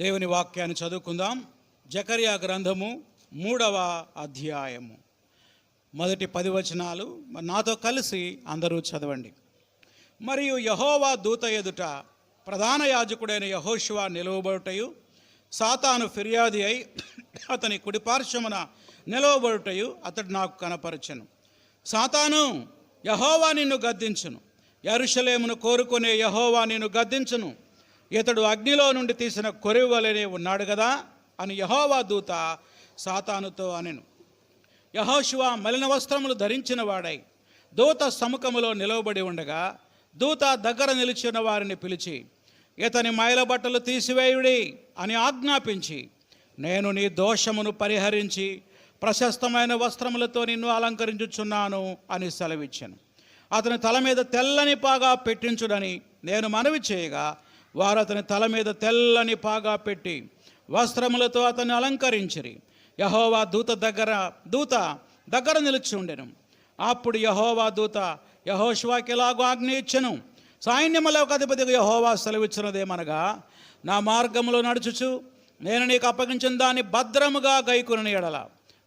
దేవుని వాక్యాన్ని చదువుకుందాం. జకర్యా గ్రంథము 3వ అధ్యాయము మొదటి 10 వచనాలు నాతో కలిసి అందరూ చదవండి. మరియు యెహోవా దూత ఎదుట ప్రధాన యాజకుడైన యెహోషువ నిలువబడుటయు, సాతాను ఫిర్యాది అయి అతని కుడిపార్శ్వమున నిలవబడుటయు అతడు నాకు కనపరచెను. సాతాను, యెహోవా నిన్ను గద్దించును, యెరూషలేమును కోరుకునే యెహోవా నిన్ను గద్దించును, ఇతడు అగ్నిలో నుండి తీసిన కొరివి వలెనే ఉన్నాడు కదా అని యెహోవా దూత సాతానుతో అనెను. యెహోషువ మలిన వస్త్రములు ధరించిన వాడై దూత సముఖములో నిలవబడి ఉండగా, దూత దగ్గర నిలిచిన వారిని పిలిచి, ఇతని మైల బట్టలు తీసివేయుడి అని ఆజ్ఞాపించి, నేను నీ దోషమును పరిహరించి ప్రశస్తమైన వస్త్రములతో నిన్ను అలంకరించుచున్నాను అని సెలవిచ్చాను. అతని తల మీద తెల్లని పాగా పెట్టించుడని నేను మనవి చేయగా, వారు అతని తల మీద తెల్లని పాగా పెట్టి వస్త్రములతో అతన్ని అలంకరించిరి. యెహోవా దూత దగ్గర నిలిచి ఉండెను. అప్పుడు యెహోవా దూత యెహోషువకి ఇలాగూ ఆజ్ఞ ఇచ్చెను, సైన్యములకు అధిపతిగా యెహోవా సెలవిచ్చినదేమనగా, నా మార్గములో నడుచుచు నేను నీకు అప్పగించిన దాన్ని భద్రముగా గైకొనిన ఎడల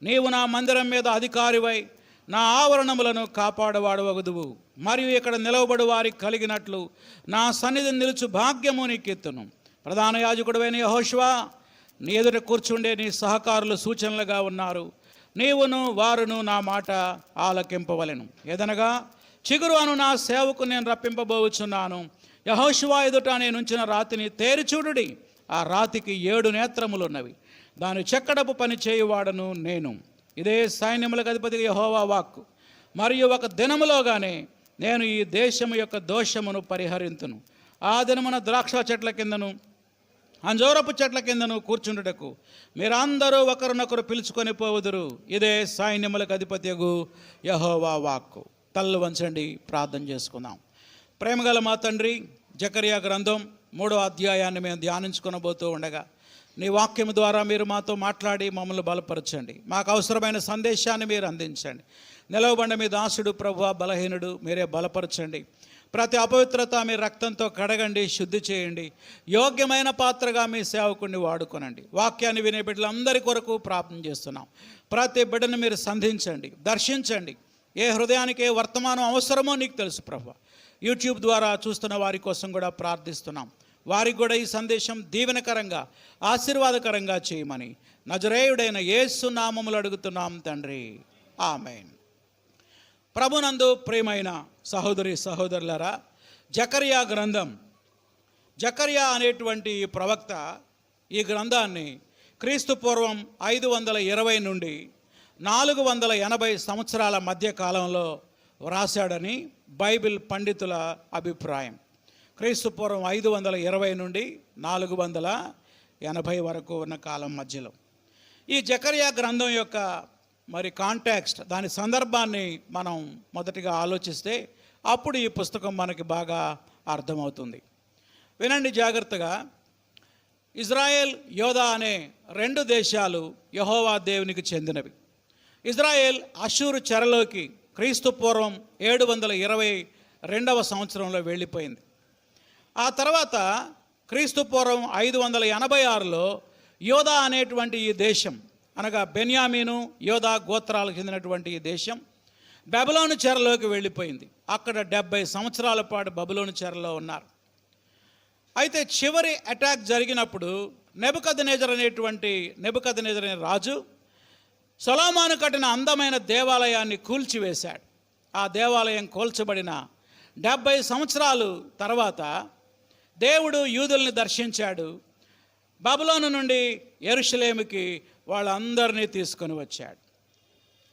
నీవు నా మందిరం మీద అధికారివై నా ఆవరణములను కాపాడవాడవగుదువు. మరియు ఇక్కడ నిలవబడి వారికి కలిగినట్లు నా సన్నిధిని నిలుచు భాగ్యము నీకెత్తును. ప్రధాన యాజకుడైన యెహోషువ, నీ ఎదుట కూర్చుండే నీ సహకారులు సూచనలుగా ఉన్నారు. నీవును వారును నా మాట ఆలకింపవలెను. ఏదనగా, చిగురు అను నా సేవకు నేను రప్పింపబోచున్నాను. యెహోషువ ఎదుట నేను ఉంచిన రాతిని తేరిచూడుడి. ఆ రాతికి 7 నేత్రములున్నవి. దాని చెక్కడపు పని చేయువాడను నేను. ఇదే సైన్యములకు అధిపతి యెహోవా వాక్కు. మరియు ఒక దినములోగానే నేను ఈ దేశము యొక్క దోషమును పరిహరింతును. ఆ దినమున ద్రాక్ష చెట్ల కిందను అంజూరపు చెట్ల కిందను కూర్చుండుటకు మీరందరూ ఒకరినొకరు పిలుచుకొని పోవుదురు. ఇదే సైన్యములకు అధిపతియగు యెహోవా వాక్కు. తల్లు వంచండి, ప్రార్థన చేసుకుందాం. ప్రేమగల మా తండ్రి, జకర్యా గ్రంథం 3వ అధ్యాయాన్ని మేము ధ్యానించుకొనబోతూ ఉండగా, నీ వాక్యం ద్వారా మీరు మాతో మాట్లాడి మమ్మల్ని బలపరచండి. మాకు అవసరమైన సందేశాన్ని మీరు అందించండి. నిలవబండ మీ దాసుడు ప్రభువా, బలహీనుడు, మీరే బలపరచండి. ప్రతి అపవిత్రత మీ రక్తంతో కడగండి, శుద్ధి చేయండి. యోగ్యమైన పాత్రగా మీ సేవకుడిని వాడుకొనండి. వాక్యాన్ని వినే బిడ్డలందరి కొరకు ప్రార్థన చేస్తున్నాం. ప్రతి బిడ్డను మీరు సంధించండి, దర్శించండి. ఏ హృదయానికి ఏ వర్తమానం అవసరమో నీకు తెలుసు ప్రభువా. యూట్యూబ్ ద్వారా చూస్తున్న వారి కోసం కూడా ప్రార్థిస్తున్నాం. వారికి కూడా ఈ సందేశం దీవెనకరంగా, ఆశీర్వాదకరంగా చేయమని నజరేయుడైన యేసు నామములు అడుగుతున్నాం తండ్రి, ఆమేన్. ప్రభునందు ప్రియమైన సహోదరి సహోదరులారా, జకర్యా గ్రంథం, జకర్యా అనేటువంటి ఈ ప్రవక్త ఈ గ్రంథాన్ని క్రీస్తు పూర్వం 520 నుండి 480 సంవత్సరాల మధ్య కాలంలో వ్రాసాడని బైబిల్ పండితుల అభిప్రాయం. క్రీస్తు పూర్వం 520 నుండి 480 వరకు ఉన్న కాలం మధ్యలో ఈ జకర్యా గ్రంథం యొక్క కాంటాక్స్ట్, దాని సందర్భాన్ని మనం మొదటిగా ఆలోచిస్తే అప్పుడు ఈ పుస్తకం మనకి బాగా అర్థమవుతుంది. వినండి జాగ్రత్తగా. ఇజ్రాయెల్, యోధా అనే 2 దేశాలు యెహోవా దేవునికి చెందినవి. ఇజ్రాయెల్ అష్షూరు చెరలోకి క్రీస్తు పూర్వం 722వ సంవత్సరంలో వెళ్ళిపోయింది. ఆ తర్వాత క్రీస్తు పూర్వం 586లో యోధా అనేటువంటి ఈ దేశం, అనగా బెన్యామీను, యోధా గోత్రాలకు చెందినటువంటి ఈ దేశం బబులోను చెరలోకి వెళ్ళిపోయింది. అక్కడ 70 సంవత్సరాల పాటు బబులోను చెరలో ఉన్నారు. అయితే చివరి అటాక్ జరిగినప్పుడు నెబుకద్నెజర్ అనే రాజు సొలొమోను కట్టిన అందమైన దేవాలయాన్ని కూల్చివేశాడు. ఆ దేవాలయం కూల్చబడిన 70 సంవత్సరాలు తర్వాత దేవుడు యూదుల్ని దర్శించాడు. బబులోను నుండి యెరూషలేముకి వాళ్ళందరినీ తీసుకొని వచ్చాడు.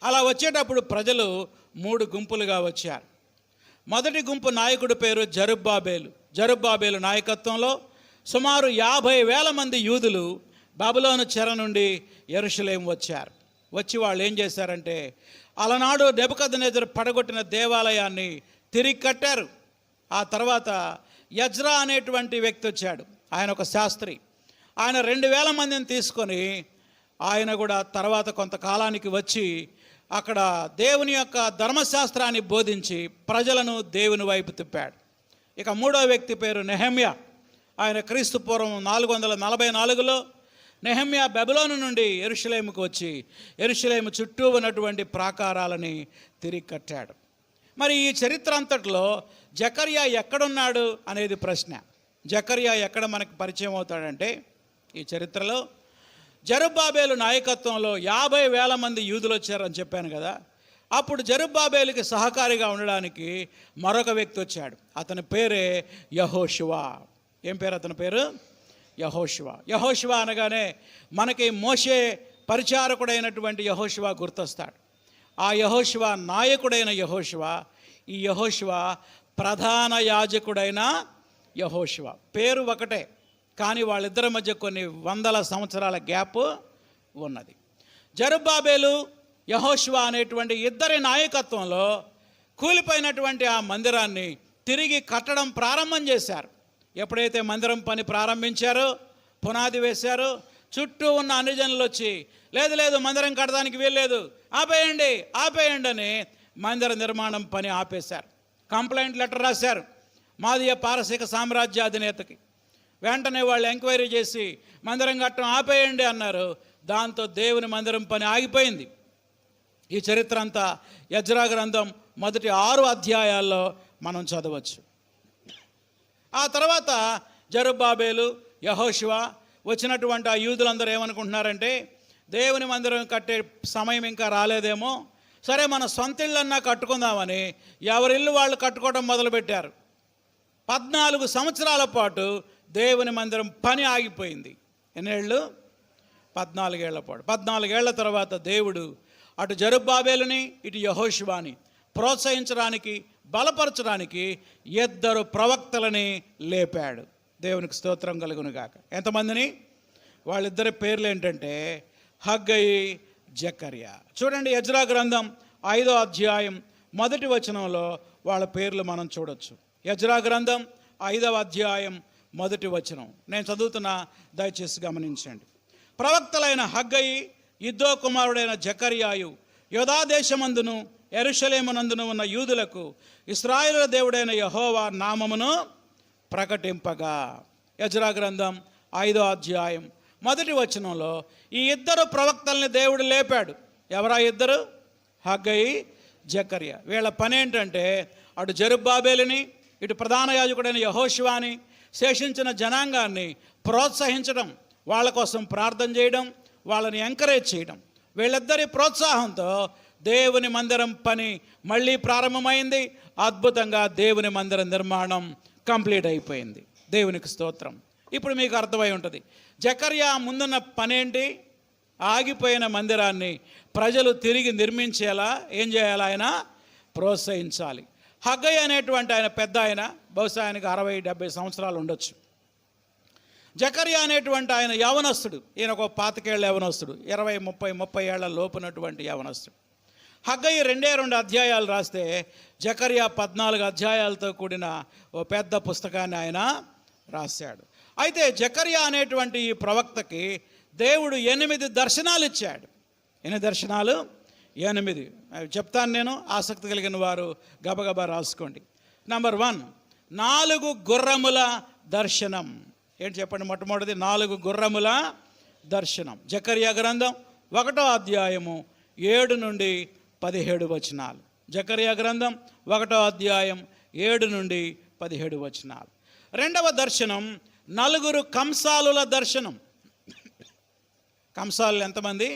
అలా వచ్చేటప్పుడు ప్రజలు 3 గుంపులుగా వచ్చారు. మొదటి గుంపు నాయకుడి పేరు జరుబ్బాబేలు నాయకత్వంలో సుమారు 50,000 మంది యూదులు బబులోను చెర నుండి యెరూషలేము వచ్చారు. వచ్చి వాళ్ళు ఏం చేశారంటే, అలనాడు నెబుకద్నెజర్ పడగొట్టిన దేవాలయాన్ని తిరిగి కట్టారు. ఆ తర్వాత యజ్రా అనేటువంటి వ్యక్తి వచ్చాడు. ఆయన ఒక శాస్త్రి. ఆయన 2,000 మందిని తీసుకొని ఆయన కూడా తర్వాత కొంతకాలానికి వచ్చి అక్కడ దేవుని యొక్క ధర్మశాస్త్రాన్ని బోధించి ప్రజలను దేవుని వైపు తిప్పాడు. ఇక 3వ వ్యక్తి పేరు నెహెమ్యా. ఆయన క్రీస్తు పూర్వం 444లో నెహెమ్యా బెబిలోను నుండి యెరూషలేముకు వచ్చి యెరూషలేము చుట్టూ ఉన్నటువంటి ప్రాకారాలని తిరిగి కట్టాడు. మరి ఈ చరిత్ర అంతట్లో జకర్యా ఎక్కడున్నాడు అనేది ప్రశ్న. జకర్యా ఎక్కడ మనకు పరిచయం అవుతాడంటే ఈ చరిత్రలో జెరుబ్బాబేలు నాయకత్వంలో 50,000 మంది యూదులు వచ్చారని చెప్పాను కదా. అప్పుడు జెరుబ్బాబేలుకి సహకారిగా ఉండడానికి మరొక వ్యక్తి వచ్చాడు. అతని పేరే యెహోషువ. ఏం పేరు అతని పేరు? యెహోషువ. యెహోషువ అనగానే మనకి మోషే పరిచారకుడైనటువంటి యెహోషువ గుర్తొస్తాడు. ఆ యెహోషువ నాయకుడైన యెహోషువ, ఈ యెహోషువ ప్రధాన యాజకుడైన యెహోషువ. పేరు ఒకటే, కానీ వాళ్ళిద్దరి మధ్య కొన్ని వందల సంవత్సరాల గ్యాప్ ఉన్నది. జెరుబ్బాబేలు యెహోషువ అనేటువంటి ఇద్దరి నాయకత్వంలో కూలిపోయినటువంటి ఆ మందిరాన్ని తిరిగి కట్టడం ప్రారంభం చేశారు. ఎప్పుడైతే మందిరం పని ప్రారంభించారో, పునాది వేశారో, చుట్టూ ఉన్న అన్ని జనులు వచ్చి లేదు లేదు మందిరం కట్టడానికి వీల్లేదు, ఆపేయండి అని మందిర నిర్మాణం పని ఆపేశారు. కంప్లైంట్ లెటర్ రాశారు మాదీయ పారసీక సామ్రాజ్య అధినేతకి. వెంటనే వాళ్ళు ఎంక్వైరీ చేసి మందిరం కట్టడం ఆపేయండి అన్నారు. దాంతో దేవుని మందిరం పని ఆగిపోయింది. ఈ చరిత్ర అంతా ఎజ్రా గ్రంథం మొదటి 6 అధ్యాయాల్లో మనం చదవచ్చు. ఆ తర్వాత జెరుబ్బాబేలు, యెహోషువ వచ్చినటువంటి ఆ యూదులందరూ ఏమనుకుంటున్నారంటే దేవుని మందిరం కట్టే సమయం ఇంకా రాలేదేమో, సరే మన సొంత ఇళ్ళన్నా కట్టుకుందామని ఎవరిల్లు వాళ్ళు కట్టుకోవడం మొదలుపెట్టారు. 14 సంవత్సరాల పాటు దేవుని మందిరం పని ఆగిపోయింది. ఎన్నేళ్ళు? 14 ఏళ్ల పాటు. 14 ఏళ్ల తర్వాత దేవుడు అటు జెరుబ్బాబేలుని ఇటు యెహోషువని ప్రోత్సహించడానికి, బలపరచడానికి 2 ప్రవక్తలని లేపాడు. దేవునికి స్తోత్రం కలుగును గాక. ఎంతమందిని? వాళ్ళిద్దరి పేర్లు ఏంటంటే హగ్గయి, జకర్యా. చూడండి, ఎజ్రా గ్రంథం 5వ అధ్యాయం 1వ వచనంలో వాళ్ళ పేర్లు మనం చూడొచ్చు. ఎజ్రా గ్రంథం 5వ అధ్యాయం 1వ వచనం నేను చదువుతున్నా, దయచేసి గమనించండి. ప్రవక్తలైన హగ్గయి, ఇద్దో కుమారుడైన జకర్యాయు యోధా దేశమందును యెరూషలేమునందును ఉన్న యూదులకు ఇశ్రాయేలు దేవుడైన యెహోవా నామమును ప్రకటింపగా. ఎజ్రా గ్రంథం 5వ అధ్యాయం 1వ వచనంలో ఈ 2 ప్రవక్తల్ని దేవుడు లేపాడు. ఎవరా ఇద్దరు? హగ్గయి, జకర్యా. వీళ్ళ పని ఏంటంటే అటు జెరుబ్బాబేలుని ఇటు ప్రధాన యాజకుడైన యెహోషువని శేషించిన జనాంగాన్ని ప్రోత్సహించడం, వాళ్ళ కోసం ప్రార్థన చేయడం, వాళ్ళని ఎంకరేజ్ చేయడం. వీళ్ళిద్దరి ప్రోత్సాహంతో దేవుని మందిరం పని మళ్ళీ ప్రారంభమైంది. అద్భుతంగా దేవుని మందిర నిర్మాణం కంప్లీట్ అయిపోయింది. దేవునికి స్తోత్రం. ఇప్పుడు మీకు అర్థమై ఉంటుంది జకర్యా ముందున్న పనేంటి? ఆగిపోయిన మందిరాన్ని ప్రజలు తిరిగి నిర్మించేలా ఏం చేయాలి? ఆయన ప్రోత్సహించాలి. హగ్గయి అనేటువంటి ఆయన పెద్ద ఆయన, బహుశా ఆయనకు 60-70 సంవత్సరాలు ఉండొచ్చు. జకర్యా అనేటువంటి ఆయన యవనస్తుడు. ఈయన ఒక 25 ఏళ్ల యవనస్తుడు, 20-30 ఏళ్ల లోపునటువంటి యవనస్తుడు. హగ్గయి 2 అధ్యాయాలు రాస్తే జకర్యా 14 అధ్యాయాలతో కూడిన ఓ పెద్ద పుస్తకాన్ని ఆయన రాశాడు. అయితే జకర్యా అనేటువంటి ఈ ప్రవక్తకి దేవుడు 8 దర్శనాలు ఇచ్చాడు. ఎన్ని దర్శనాలు? 8. చెప్తాను నేను, ఆసక్తి కలిగిన వారు గబగబా రాసుకోండి. నంబర్ 1, 4 గుర్రముల దర్శనం. ఏంటి చెప్పండి? మొట్టమొదటిది 4 గుర్రముల దర్శనం. జకర్యా గ్రంథం 1వ అధ్యాయము 7 నుండి 17 వచనాలు. జకర్యా గ్రంథం 1వ అధ్యాయం 7 నుండి 17 వచనాలు. 2వ దర్శనం 4 కంసాలుల దర్శనం. కంసాలు ఎంతమంది?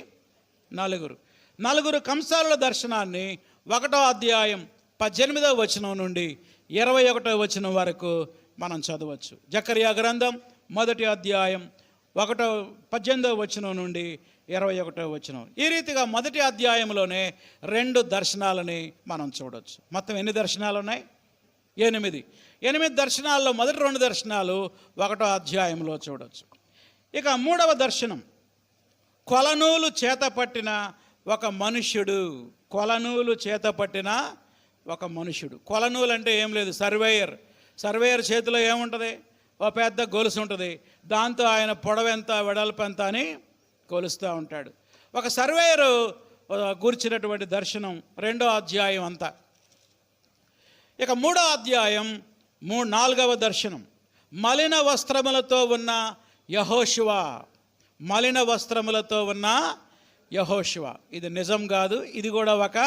4. 4 కంసాలుల దర్శనాన్ని 1వ అధ్యాయం 18వ వచనం నుండి 21వ వచనం వరకు మనం చదవచ్చు. జకర్యా గ్రంథం 1వ అధ్యాయం 18వ వచనం నుండి 21వ వచనం. ఈ రీతిగా 1వ అధ్యాయంలోనే 2 దర్శనాలని మనం చూడవచ్చు. మొత్తం ఎన్ని దర్శనాలు ఉన్నాయి? 8. 8 దర్శనాల్లో మొదటి 2 దర్శనాలు 1వ అధ్యాయంలో చూడవచ్చు. ఇక 3వ దర్శనం కొలనూలు చేతపట్టిన ఒక మనుష్యుడు. కొలనూలు చేతపట్టిన ఒక మనుష్యుడు. కొలనూలు అంటే ఏం లేదు, సర్వేయర్ చేతిలో ఏముంటుంది? ఓ పెద్ద గొలుసు ఉంటుంది. దాంతో ఆయన పొడవెంత వెడల్పెంత అని కొలుస్తూ ఉంటాడు. ఒక సర్వేయరు కూర్చున్నటువంటి దర్శనం 2వ అధ్యాయం అంతా. ఇక 3వ అధ్యాయం 4వ దర్శనం. మలిన వస్త్రములతో ఉన్న యెహోషువ, మలిన వస్త్రములతో ఉన్న యెహోషువ. ఇది నిజం కాదు, ఇది కూడా ఒక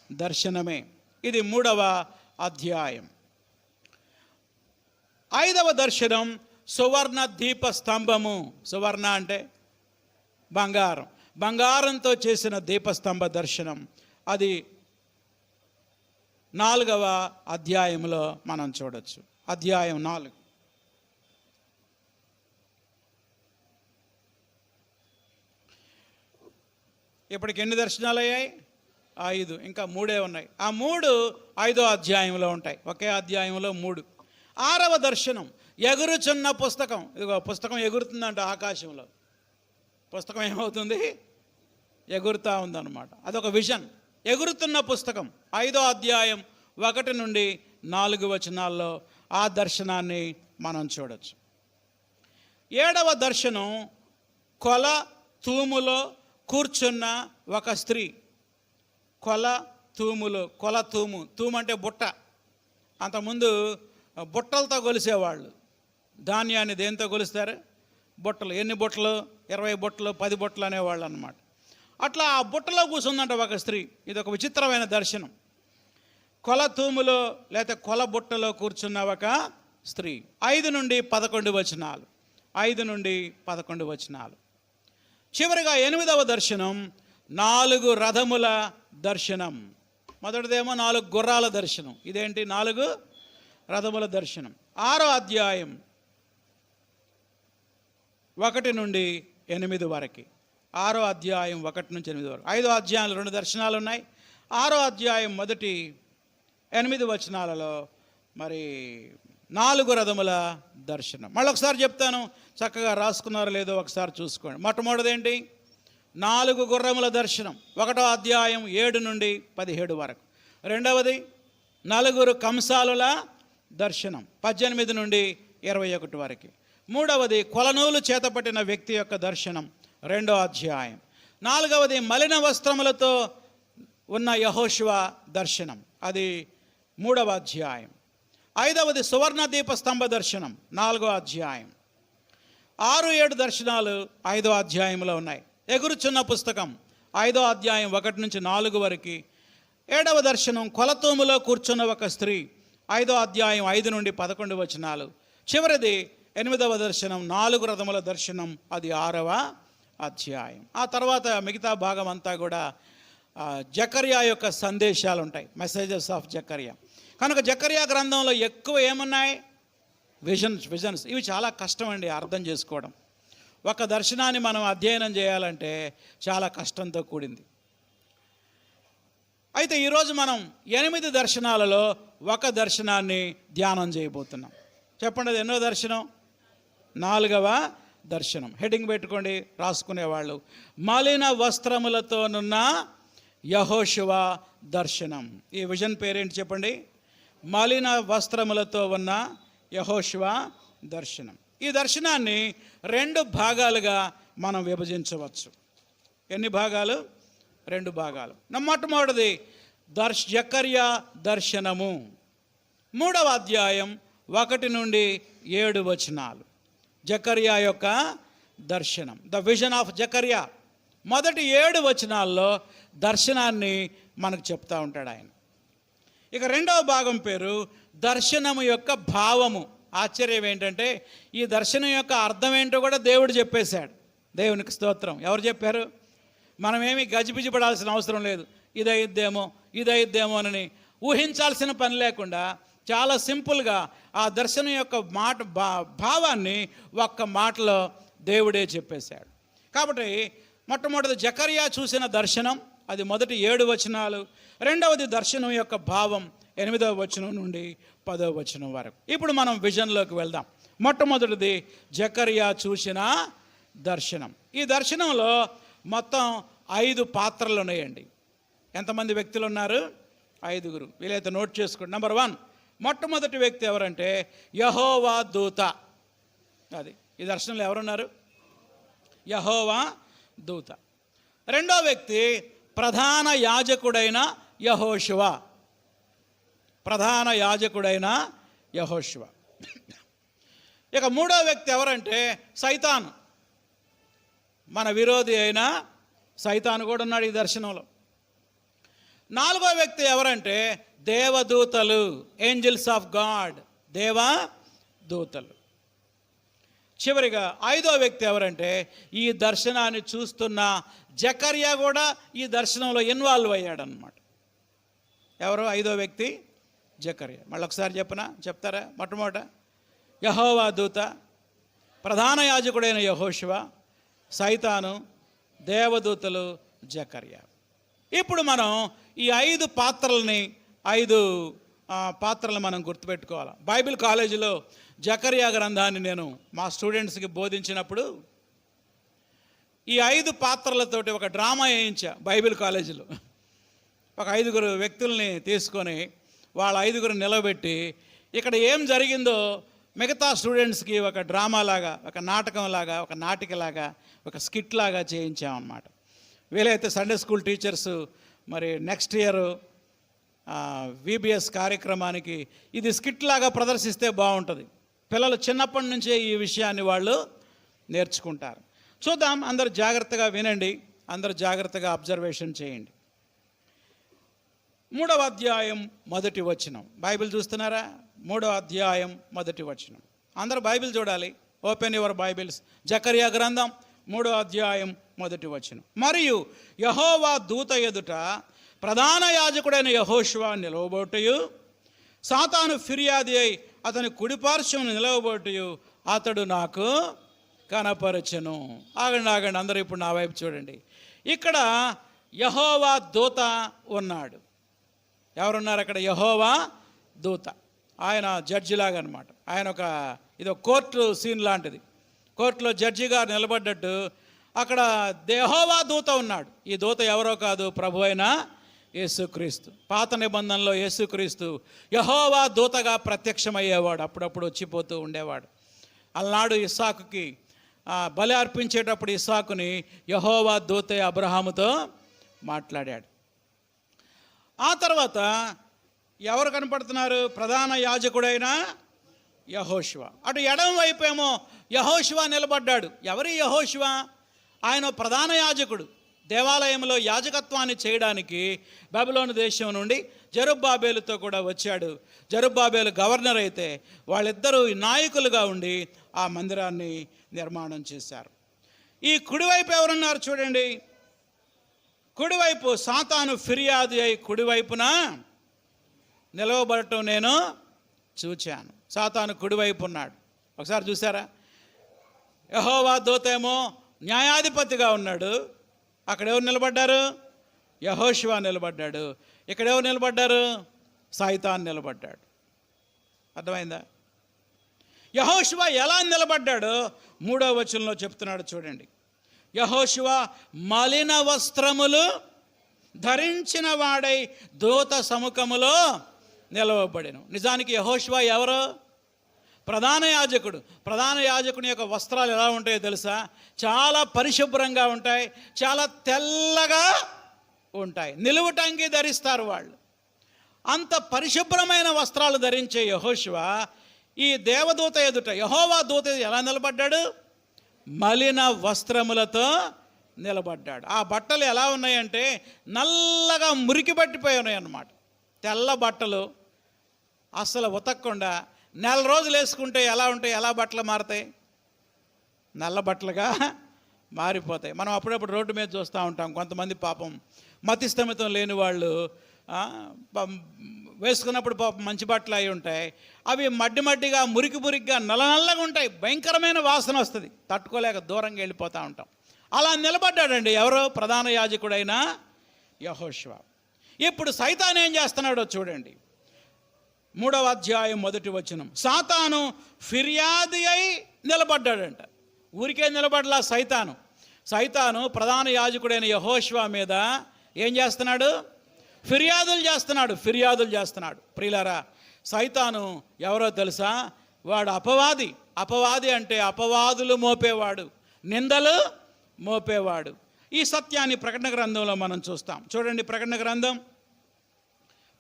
దర్శనమే. ఇది 3వ అధ్యాయం. 5వ దర్శనం సువర్ణ దీప స్తంభము. సువర్ణ అంటే బంగారం, బంగారంతో చేసిన దీపస్తంభ దర్శనం. అది 4వ అధ్యాయంలో మనం చూడొచ్చు. అధ్యాయం 4. ఇప్పటికి ఎన్ని దర్శనాలు అయ్యాయి? 5. ఇంకా 3 ఉన్నాయి. ఆ 3 5వ అధ్యాయంలో ఉంటాయి. ఒకే అధ్యాయంలో 3. 6వ దర్శనం ఎగురుచున్న పుస్తకం. ఇదిగో పుస్తకం ఎగురుతుందంట ఆకాశంలో. పుస్తకం ఏమవుతుంది? ఎగురుతూ ఉందన్నమాట. అదొక విజన్. ఎగురుతున్న పుస్తకం 5వ అధ్యాయం 1 నుండి 4 వచనాల్లో ఆ దర్శనాన్ని మనం చూడొచ్చు. 7వ దర్శనం కొల తూములో కూర్చున్న ఒక స్త్రీ. కొల తూములో, కొల తూము, తూము అంటే బుట్ట. అంతకుముందు బుట్టలతో కొలిసేవాళ్ళు. ధాన్యాన్ని దేంతో కొలుస్తారు? బుట్టలు. ఎన్ని బుట్టలు? 20 బుట్టలు, 10 బుట్టలు అనేవాళ్ళు అన్నమాట. అట్లా ఆ బుట్టలో కూర్చుందంట ఒక స్త్రీ. ఇది ఒక విచిత్రమైన దర్శనం. కొల తూములో లేకపోతే కొల బుట్టలో కూర్చున్న ఒక స్త్రీ. 5 నుండి 11 వచనాలు. 5 నుండి 11 వచనాలు. చివరిగా 8వ దర్శనం 4 రథముల దర్శనం. మొదటిదేమో 4 గుర్రాల దర్శనం. ఇదేంటి? 4 రథముల దర్శనం. 6వ అధ్యాయం 1 నుండి 8 వరకు. 6వ అధ్యాయం 1 నుంచి 8 వరకు. 5వ అధ్యాయంలో 2 దర్శనాలు ఉన్నాయి. 6వ అధ్యాయం మొదటి 8 వచనాలలో మరి 4 రథముల దర్శనం. మళ్ళీ ఒకసారి చెప్తాను, చక్కగా రాసుకున్నారో లేదో ఒకసారి చూసుకోండి. మొట్టమొదటిది ఏంటి? 4 గుర్రముల దర్శనం. 1వ అధ్యాయం 7 నుండి 17 వరకు. 2వది 4 కంసాలుల దర్శనం 18 నుండి 21 వరకు. 3వది కొలనూలు చేతపట్టిన వ్యక్తి యొక్క దర్శనం 2వ అధ్యాయం. 4వది మలిన వస్త్రములతో ఉన్న యెహోషువ దర్శనం, అది 3వ అధ్యాయం. 5వది సువర్ణ దీప స్తంభ దర్శనం 4వ అధ్యాయం. 6, 7 దర్శనాలు 5వ అధ్యాయంలో ఉన్నాయి. ఎగురుచున్న పుస్తకం 5వ అధ్యాయం 1 నుంచి 4 వరకు. 7వ దర్శనం కొలతూములో కూర్చున్న ఒక స్త్రీ 5వ అధ్యాయం 5 నుండి 11 వచనాలు. చివరిది 8వ దర్శనం 4 రథముల దర్శనం, అది 6వ అధ్యాయం. ఆ తర్వాత మిగతా భాగం అంతా కూడా జకర్యా యొక్క సందేశాలు ఉంటాయి, మెసేజెస్ ఆఫ్ జకర్యా. కనుక జకర్యా గ్రంథంలో ఎక్కువ ఏమున్నాయి? విజన్స్. ఇవి చాలా కష్టం అండి అర్థం చేసుకోవడం. ఒక దర్శనాన్ని మనం అధ్యయనం చేయాలంటే చాలా కష్టంతో కూడింది. అయితే ఈరోజు మనం 8 దర్శనాలలో ఒక దర్శనాన్ని ధ్యానం చేయబోతున్నాం. చెప్పండి, అది ఎన్నో దర్శనం? 4వ దర్శనం. హెడ్డింగ్ పెట్టుకోండి రాసుకునేవాళ్ళు. మలిన వస్త్రములతోనున్న యెహోషువ దర్శనం. ఈ విజన్ పేరేంటి చెప్పండి? మలిన వస్త్రములతో ఉన్న యెహోషువ దర్శనం. ఈ దర్శనాన్ని 2 భాగాలుగా మనం విభజించవచ్చు. ఎన్ని భాగాలు? 2 భాగాలు. మొట్టమొదటిది జకర్యా దర్శనము, 3వ అధ్యాయం 1 నుండి 7 వచనాలు. జకర్యా యొక్క దర్శనం, ద విజన్ ఆఫ్ జకర్యా. మొదటి 7 వచనాల్లో దర్శనాన్ని మనకు చెప్తా ఉంటాడు ఆయన. ఇక 2వ భాగం పేరు దర్శనము యొక్క భావము. ఆశ్చర్యం ఏంటంటే ఈ దర్శనం యొక్క అర్థం ఏంటో కూడా దేవుడు చెప్పేశాడు. దేవునికి స్తోత్రం. ఎవరు చెప్పారు? మనమేమి గజిబిజి పడాల్సిన అవసరం లేదు. ఇదైద్దేమో అని ఊహించాల్సిన పని లేకుండా చాలా సింపుల్గా ఆ దర్శనం యొక్క భావాన్ని ఒక్క మాటలో దేవుడే చెప్పేశాడు. కాబట్టి మొట్టమొదటి జకర్యా చూసిన దర్శనం, అది మొదటి 7 వచనాలు. 2వది దర్శనం యొక్క భావం 8వ వచనం నుండి 10వ వచనం వరకు. ఇప్పుడు మనం విజన్లోకి వెళ్దాం. మొట్టమొదటిది జకర్యా చూసిన దర్శనం. ఈ దర్శనంలో మొత్తం 5 పాత్రలు ఉన్నాయండి. ఎంతమంది వ్యక్తులు ఉన్నారు? 5. వీలైతే నోట్ చేసుకోండి. నెంబర్ 1, మొట్టమొదటి వ్యక్తి ఎవరంటే యెహోవా దూత. అది ఈ దర్శనంలో ఎవరున్నారు? యెహోవా దూత. 2వ వ్యక్తి ప్రధాన యాజకుడైన యెహోషువ. ప్రధాన యాజకుడైన యెహోషువ. ఇక మూడో వ్యక్తి ఎవరంటే సైతాను. మన విరోధి అయిన సైతాను కూడా ఉన్నాడు ఈ దర్శనంలో. నాలుగో వ్యక్తి ఎవరంటే దేవదూతలు, ఏంజల్స్ ఆఫ్ గాడ్, దేవదూతలు. చివరిగా ఐదో వ్యక్తి ఎవరంటే ఈ దర్శనాన్ని చూస్తున్న జకర్యా కూడా ఈ దర్శనంలో ఇన్వాల్వ్ అయ్యాడనమాట. ఎవరు ఐదో వ్యక్తి? జకర్యా. మళ్ళీ ఒకసారి చెప్తారా? మొట్టమొదట యెహోవా దూత, ప్రధాన యాజకుడైన యెహోషువ, సైతాను, దేవదూతలు, జకర్యా. ఇప్పుడు మనం ఈ 5 పాత్రలు మనం గుర్తుపెట్టుకోవాలి. బైబిల్ కాలేజీలో జకర్యా గ్రంథాన్ని నేను మా స్టూడెంట్స్కి బోధించినప్పుడు ఈ 5 పాత్రలతోటి ఒక డ్రామా వేయించా బైబిల్ కాలేజీలో. ఒక 5 వ్యక్తుల్ని తీసుకొని వాళ్ళ 5 నిలబెట్టి ఇక్కడ ఏం జరిగిందో మిగతా స్టూడెంట్స్కి ఒక డ్రామాలాగా, ఒక నాటకంలాగా, ఒక నాటికలాగా, ఒక స్కిట్ లాగా చేయించామన్నమాట. వీలైతే సండే స్కూల్ టీచర్స్ మరి నెక్స్ట్ ఇయర్ VBS కార్యక్రమానికి ఇది స్కిట్ లాగా ప్రదర్శిస్తే బాగుంటుంది. పిల్లలు చిన్నప్పటి నుంచే ఈ విషయాన్ని వాళ్ళు నేర్చుకుంటారు. చూద్దాం, అందరూ జాగ్రత్తగా వినండి, అందరూ జాగ్రత్తగా అబ్జర్వేషన్ చేయండి. 3వ అధ్యాయం 1వ వచనం. బైబిల్ చూస్తున్నారా? 3వ అధ్యాయం 1వ వచనం. అందరూ బైబిల్ చూడాలి. Open your Bibles. జకర్యా గ్రంథం 3వ అధ్యాయం 1వ వచనం. మరియు యెహోవా దూత ఎదుట ప్రధాన యాజకుడైన యెహోషువ నిలవబోటయు, సాతాను ఫిర్యాది అయి అతని కుడిపార్శ్వం నిలవబోటయు అతడు నాకు కనపరచెను. ఆగండి, అందరూ ఇప్పుడు నా వైపు చూడండి. ఇక్కడ యెహోవా దూత ఉన్నాడు. ఎవరున్నారు అక్కడ? యెహోవా దూత. ఆయన జడ్జిలాగా అనమాట. ఆయన ఇది ఒక కోర్టు సీన్ లాంటిది. కోర్టులో జడ్జి గారు నిలబడ్డట్టు అక్కడ యెహోవా దూత ఉన్నాడు. ఈ దూత ఎవరో కాదు, ప్రభు అయిన యేసుక్రీస్తు. పాత నిబంధనలో యేసుక్రీస్తు యెహోవా దూతగా ప్రత్యక్షమయ్యేవాడు, అప్పుడప్పుడు వచ్చిపోతూ ఉండేవాడు. అలనాడు ఇస్సాకుకి బలి అర్పించేటప్పుడు ఇస్సాకుని యెహోవా దూతే అబ్రహాముతో మాట్లాడాడు. ఆ తర్వాత ఎవరు కనపడుతున్నారు? ప్రధాన యాజకుడైన యెహోషువ. అటు ఎడమ వైపేమో యెహోషువ నిలబడ్డాడు. ఎవరి యెహోషువ? ఆయన ప్రధాన యాజకుడు. దేవాలయంలో యాజకత్వాన్ని చేయడానికి బబులోను దేశం నుండి జెరుబ్బాబేలుతో కూడా వచ్చాడు. జెరుబ్బాబేలు గవర్నర్ అయితే వాళ్ళిద్దరూ నాయకులుగా ఉండి ఆ మందిరాన్ని నిర్మాణం చేశారు. ఈ కుడివైపు ఎవరున్నారు చూడండి. కుడివైపు సాతాను ఫిర్యాదు అయి కుడివైపున నిలవబడటం నేను చూచాను. సాతాను కుడివైపు ఉన్నాడు. ఒకసారి చూసారా? యెహోవా దూతేమో న్యాయాధిపతిగా ఉన్నాడు. అక్కడ ఎవరు నిలబడ్డారు? యెహోషువ నిలబడ్డాడు. ఇక్కడ ఎవరు నిలబడ్డారు? సైతాన్ నిలబడ్డాడు. అర్థమైందా? యెహోషువ ఎలా నిలబడ్డాడో 3వ వచనంలో చెప్తున్నాడు చూడండి. యెహోషువ మలిన వస్త్రములు ధరించిన వాడై దూత సముఖములో నిలవబడెను. నిజానికి యెహోషువ ఎవరు? ప్రధాన యాజకుడు. ప్రధాన యాజకుని యొక్క వస్త్రాలు ఎలా ఉంటాయో తెలుసా? చాలా పరిశుభ్రంగా ఉంటాయి, చాలా తెల్లగా ఉంటాయి. నిలువుటంగి ధరిస్తారు వాళ్ళు. అంత పరిశుభ్రమైన వస్త్రాలు ధరించే యెహోషువ ఈ దేవదూత ఎదుట, యెహోవా దూత ఎలా నిలబడ్డాడు? మలిన వస్త్రములతో నిలబడ్డాడు. ఆ బట్టలు ఎలా ఉన్నాయంటే నల్లగా మురికి పట్టిపోయి ఉన్నాయి అన్నమాట. తెల్ల బట్టలు అస్సలు ఉతకకుండా నెల రోజులు వేసుకుంటే ఎలా ఉంటాయి? ఎలా బట్టలు మారుతాయి? నల్ల బట్టలుగా మారిపోతాయి. మనం అప్పుడప్పుడు రోడ్డు మీద చూస్తూ ఉంటాం. కొంతమంది పాపం మతిస్థమితం లేని వాళ్ళు వేసుకున్నప్పుడు పాపం మంచి బట్టలు అయి ఉంటాయి, అవి మడ్డిగా మురికిగా నల్లగా ఉంటాయి. భయంకరమైన వాసన వస్తుంది, తట్టుకోలేక దూరంగా వెళ్ళిపోతూ ఉంటాం. అలా నిలబడ్డాడండి ఎవరో? ప్రధాన యాజకుడైన యెహోషువ. ఇప్పుడు సైతాన్ ఏం చేస్తున్నాడో చూడండి. 3వ అధ్యాయం 1వ వచనం. సాతాను ఫిర్యాది అయి నిలబడ్డాడంట. ఊరికే నిలబడలా సైతాను ప్రధాన యాజకుడైన యెహోషువ మీద ఏం చేస్తున్నాడు? ఫిర్యాదులు చేస్తున్నాడు. ప్రియులారా, సైతాను ఎవరో తెలుసా? వాడు అపవాది అంటే అపవాదులు మోపేవాడు, నిందలు మోపేవాడు. ఈ సత్యాన్ని ప్రకటన గ్రంథంలో మనం చూస్తాం. చూడండి, ప్రకటన గ్రంథం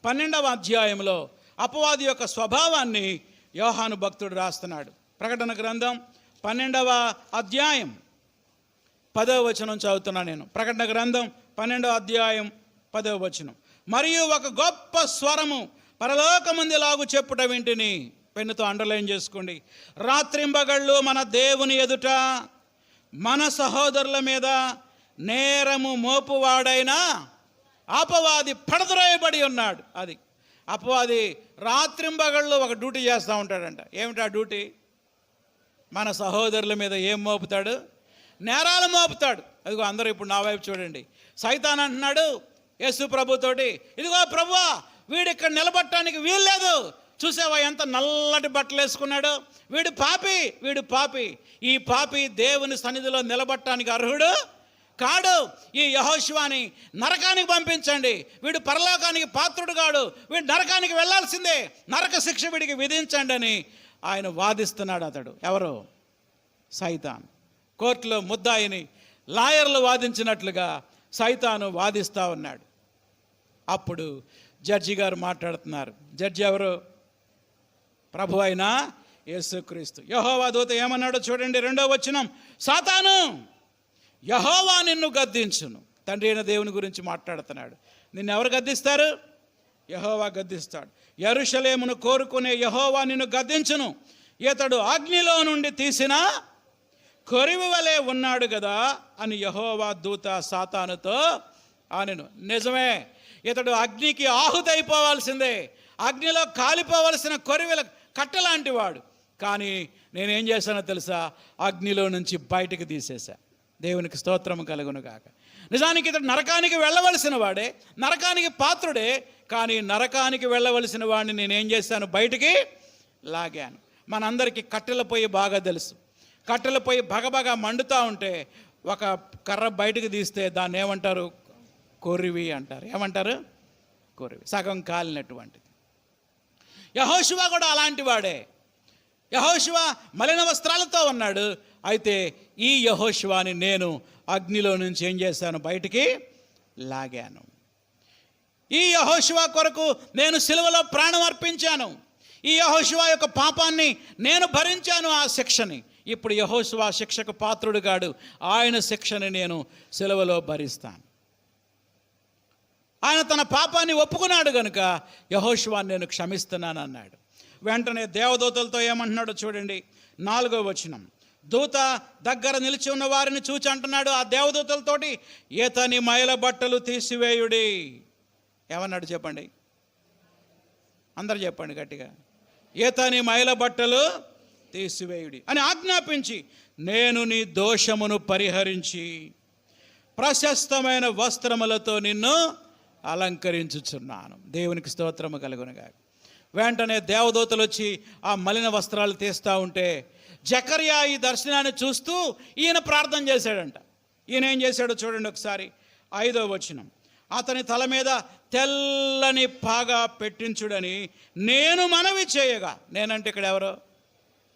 12వ అధ్యాయంలో అపవాది యొక్క స్వభావాన్ని యోహాను భక్తుడు రాస్తున్నాడు. ప్రకటన గ్రంథం 12వ అధ్యాయం 10వ వచనం చదువుతున్నా నేను. ప్రకటన గ్రంథం 12వ అధ్యాయం 10వ వచనం. మరియు ఒక గొప్ప స్వరము పరలోకమందిలాగు చెప్పుట వింటిని. పెన్నుతో అండర్లైన్ చేసుకోండి. రాత్రింబగళ్ళు మన దేవుని ఎదుట మన సహోదరుల మీద నేరము మోపువాడైన అపవాది పడద్రోయబడి ఉన్నాడు. అది అపవాది రాత్రింబగళ్ళు ఒక డ్యూటీ చేస్తూ ఉంటాడంట. ఏమిటా డ్యూటీ? మన సహోదరుల మీద ఏం మోపుతాడు? నేరాలు మోపుతాడు. అదిగో అందరూ ఇప్పుడు నా వైపు చూడండి. సైతాన్ అంటున్నాడు యేసు ప్రభుతోటి, ఇదిగో ప్రభువా వీడు ఇక్కడ నిలబడటానికి వీల్లేదు, చూసావా ఎంత నల్లటి బట్టలు వేసుకున్నాడు, వీడు పాపి, ఈ పాపి దేవుని సన్నిధిలో నిలబడటానికి అర్హుడు కాడు, ఈ యెహోషువని నరకానికి పంపించండి, వీడు పరలోకానికి పాత్రుడు కాడు, వీడు నరకానికి వెళ్ళాల్సిందే, నరక శిక్ష వీడికి విధించండి అని ఆయన వాదిస్తున్నాడు. అతడు ఎవరు? సైతాన్. కోర్టులో ముద్దాయిని లాయర్లు వాదించినట్లుగా సైతాను వాదిస్తూ ఉన్నాడు. అప్పుడు జడ్జి గారు మాట్లాడుతున్నారు. జడ్జి ఎవరు? ప్రభు అయిన యేసుక్రీస్తు. యెహోవా దూత ఏమన్నాడో చూడండి, 2వ వచనం. సాతాను, యెహోవా నిన్ను గద్దించును. తండ్రి అయిన దేవుని గురించి మాట్లాడుతున్నాడు. నిన్ను ఎవరు గద్దిస్తారు? యెహోవా గద్దిస్తాడు. యెరూషలేమును కోరుకునే యెహోవా నిన్ను గద్దించును. ఇతడు అగ్నిలో నుండి తీసిన కొరివి వలె ఉన్నాడు కదా అని యెహోవా దూత సాతానుతో అనెను. నిజమే, ఇతడు అగ్నికి ఆహుతైపోవాల్సిందే, అగ్నిలో కాలిపోవలసిన కొరివిల కట్టలాంటి వాడు. కానీ నేనేం చేశానో తెలుసా? అగ్నిలో నుంచి బయటకు తీసేశా. దేవునికి స్తోత్రం కలుగును గాక. నిజానికి ఇతడు నరకానికి వెళ్ళవలసిన వాడే, నరకానికి పాత్రుడే. కానీ నరకానికి వెళ్ళవలసిన వాడిని నేనేం చేశాను? బయటికి లాగాను. మనందరికీ కట్టెల పొయ్యి బాగా తెలుసు. కట్టెల పొయ్యి బగబగ మండుతూ ఉంటే ఒక కర్ర బయటకు తీస్తే దాన్ని ఏమంటారు? కొరివి అంటారు. ఏమంటారు? కొరివి. సగం కాలినటువంటిది. యెహోషువ కూడా అలాంటి వాడే. యెహోషువ మలిన వస్త్రాలతో ఉన్నాడు. అయితే ఈ యెహోషువని నేను అగ్నిలో నుంచి ఏం చేశాను? బయటికి లాగాను. ఈ యెహోషువ కొరకు నేను సిలువలో ప్రాణం అర్పించాను. ఈ యెహోషువ యొక్క పాపాన్ని నేను భరించాను, ఆ శిక్షని. ఇప్పుడు యెహోషువ శిక్షకు పాత్రుడు కాడు, ఆయన శిక్షని నేను సిలువలో భరిస్తాను. ఆయన తన పాపాన్ని ఒప్పుకున్నాడు కనుక యెహోషువని నేను క్షమిస్తున్నాను అన్నాడు. వెంటనే దేవదూతలతో ఏమంటున్నాడో చూడండి, 4వ వచనం. దూత దగ్గర నిలిచి ఉన్న వారిని చూచి అంటున్నాడు ఆ దేవదూతలతోటి, ఇతని మైల బట్టలు తీసివేయుడి. ఏమన్నాడు చెప్పండి? అందరు చెప్పండి గట్టిగా. ఇతని మైల బట్టలు తీసివేయుడి అని ఆజ్ఞాపించి, నేను నీ దోషమును పరిహరించి ప్రశస్తమైన వస్త్రములతో నిన్ను అలంకరించుచున్నాను. దేవునికి స్తోత్రము కలుగునుగా. వెంటనే దేవదూతలు వచ్చి ఆ మలిన వస్త్రాలు తీస్తూ ఉంటే జకర్యా ఈ దర్శనాన్ని చూస్తూ ఈయన ప్రార్థన చేశాడంట. ఈయన ఏం చేశాడో చూడండి ఒకసారి. 5వ వచనం. అతని తల మీద తెల్లని పాగా పెట్టించుడని నేను మనవి చేయగా, నేనంటే ఇక్కడ ఎవరో?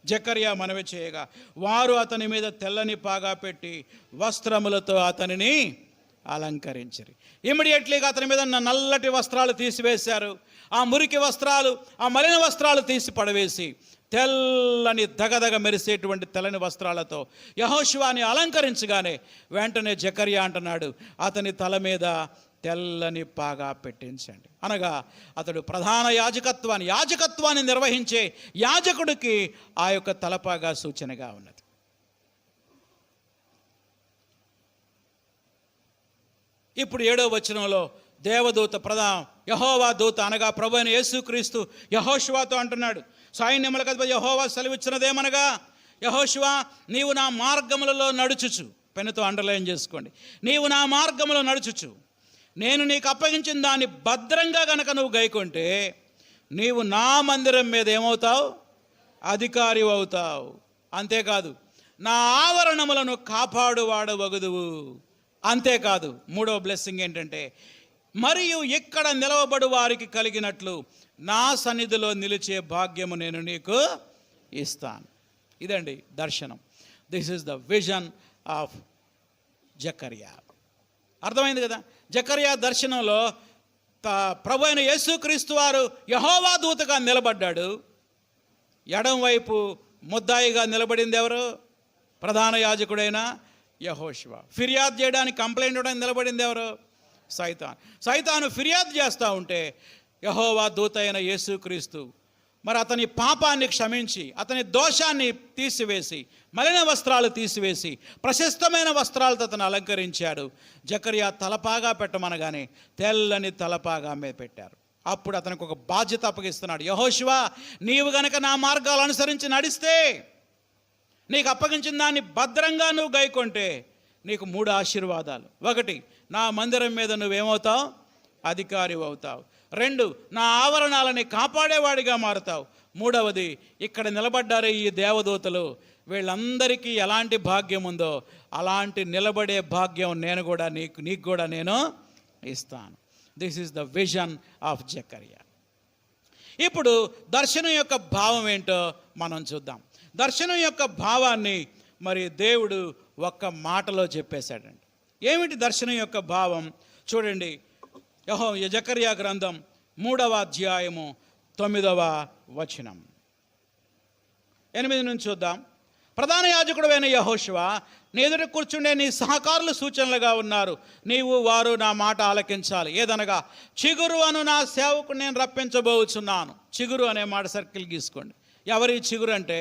జకర్యా మనవి చేయగా, వారు అతని మీద తెల్లని పాగా పెట్టి వస్త్రములతో అతనిని అలంకరించారు. ఇమ్మీడియట్లీగా అతని మీద నల్లటి వస్త్రాలు తీసివేశారు. ఆ మురికి వస్త్రాలు, ఆ మలిన వస్త్రాలు తీసి పడవేసి తెల్లని దగదగ మెరిసేటువంటి తెల్లని వస్త్రాలతో యెహోషువని అలంకరించగానే వెంటనే జకర్యా అంటున్నాడు, అతని తల మీద తెల్లని పాగా పెట్టించండి. అనగా అతడు ప్రధాన యాజకత్వాన్ని నిర్వహించే యాజకుడికి ఆ యొక్క తలపాగా సూచనగా ఉన్నది. ఇప్పుడు 7వ వచనంలో దేవదూత యెహోవా దూత అనగా ప్రభు అయిన యేసుక్రీస్తు యెహోషువతో అంటున్నాడు, సైన్యములకు అధిపతి యెహోవా సెలవిచ్చినదేమనగా, యెహోషువ నీవు నా మార్గములలో నడుచుచు. పెన్నుతో అండర్లైన్ చేసుకోండి. నీవు నా మార్గములో నడుచుచు, నేను నీకు అప్పగించిన దాన్ని భద్రంగా గనక నువ్వు గైకొంటే నీవు నా మందిరం మీద ఏమవుతావు? అధికారి అవుతావు. అంతేకాదు నా ఆవరణములను కాపాడువాడవగుదువు. అంతేకాదు 3వ బ్లెస్సింగ్ ఏంటంటే, మరియు ఇక్కడ నిలవబడు వారికి కలిగినట్లు నా సన్నిధిలో నిలిచే భాగ్యము నేను నీకు ఇస్తాను. ఇదండి దర్శనం. This is the vision of జకర్యా. అర్థమైంది కదా? జకర్యా దర్శనంలో ప్రభు అయిన యేసుక్రీస్తు వారు యెహోవా దూతగా నిలబడ్డాడు. ఎడం వైపు ముద్దాయిగా నిలబడింది ఎవరు? ప్రధాన యాజకుడైన యెహోషువ. ఫిర్యాదు చేయడానికి, కంప్లైంట్ ఇవ్వడానికి నిలబడింది ఎవరు? సైతాను ఫిర్యాదు చేస్తూ ఉంటే యెహోవా దూత అయిన యేసుక్రీస్తు మరి అతని పాపాన్ని క్షమించి, అతని దోషాన్ని తీసివేసి, మలిన వస్త్రాలు తీసివేసి ప్రశస్తమైన వస్త్రాలతో అతను అలంకరించాడు. జకర్యా తలపాగా పెట్టమనగానే తెల్లని తలపాగా మీద పెట్టారు. అప్పుడు అతనికి ఒక బాధ్యత అప్పగిస్తున్నాడు. యెహోషువ, నీవు గనక నా మార్గాలు అనుసరించి నడిస్తే, నీకు అప్పగించిన దాన్ని భద్రంగా నువ్వు గైకొంటే నీకు 3 ఆశీర్వాదాలు. 1, నా మందిరం మీద నువ్వేమవుతావు? అధికారి అవుతావు. 2, నా ఆవరణాలని కాపాడేవాడిగా మారుతావు. 3వది, ఇక్కడ నిలబడ్డారే ఈ దేవదూతలు, వీళ్ళందరికీ ఎలాంటి భాగ్యం ఉందో అలాంటి నిలబడే భాగ్యం నీకు కూడా నేను ఇస్తాను. This is the vision of జకర్యా. ఇప్పుడు దర్శనం యొక్క భావం ఏంటో మనం చూద్దాం. దర్శనం యొక్క భావాన్ని మరి దేవుడు ఒక్క మాటలో చెప్పేశాడండి. ఏమిటి దర్శనం యొక్క భావం? చూడండి, జకర్యా గ్రంథం 3వ అధ్యాయము 9వ వచనం. 8 నుంచి చూద్దాం. ప్రధాన యాజకుడైన యెహోషువ, నీ ఎదుట కూర్చుండే నీ సహకారులు సూచనలుగా ఉన్నారు. నీవు వారు నా మాట ఆలకించాలి. ఏదనగా, చిగురు అను నా సేవకు నేను రప్పించబోచున్నాను. చిగురు అనే మాట సర్కిల్ గీసుకోండి. ఎవరి చిగురు అంటే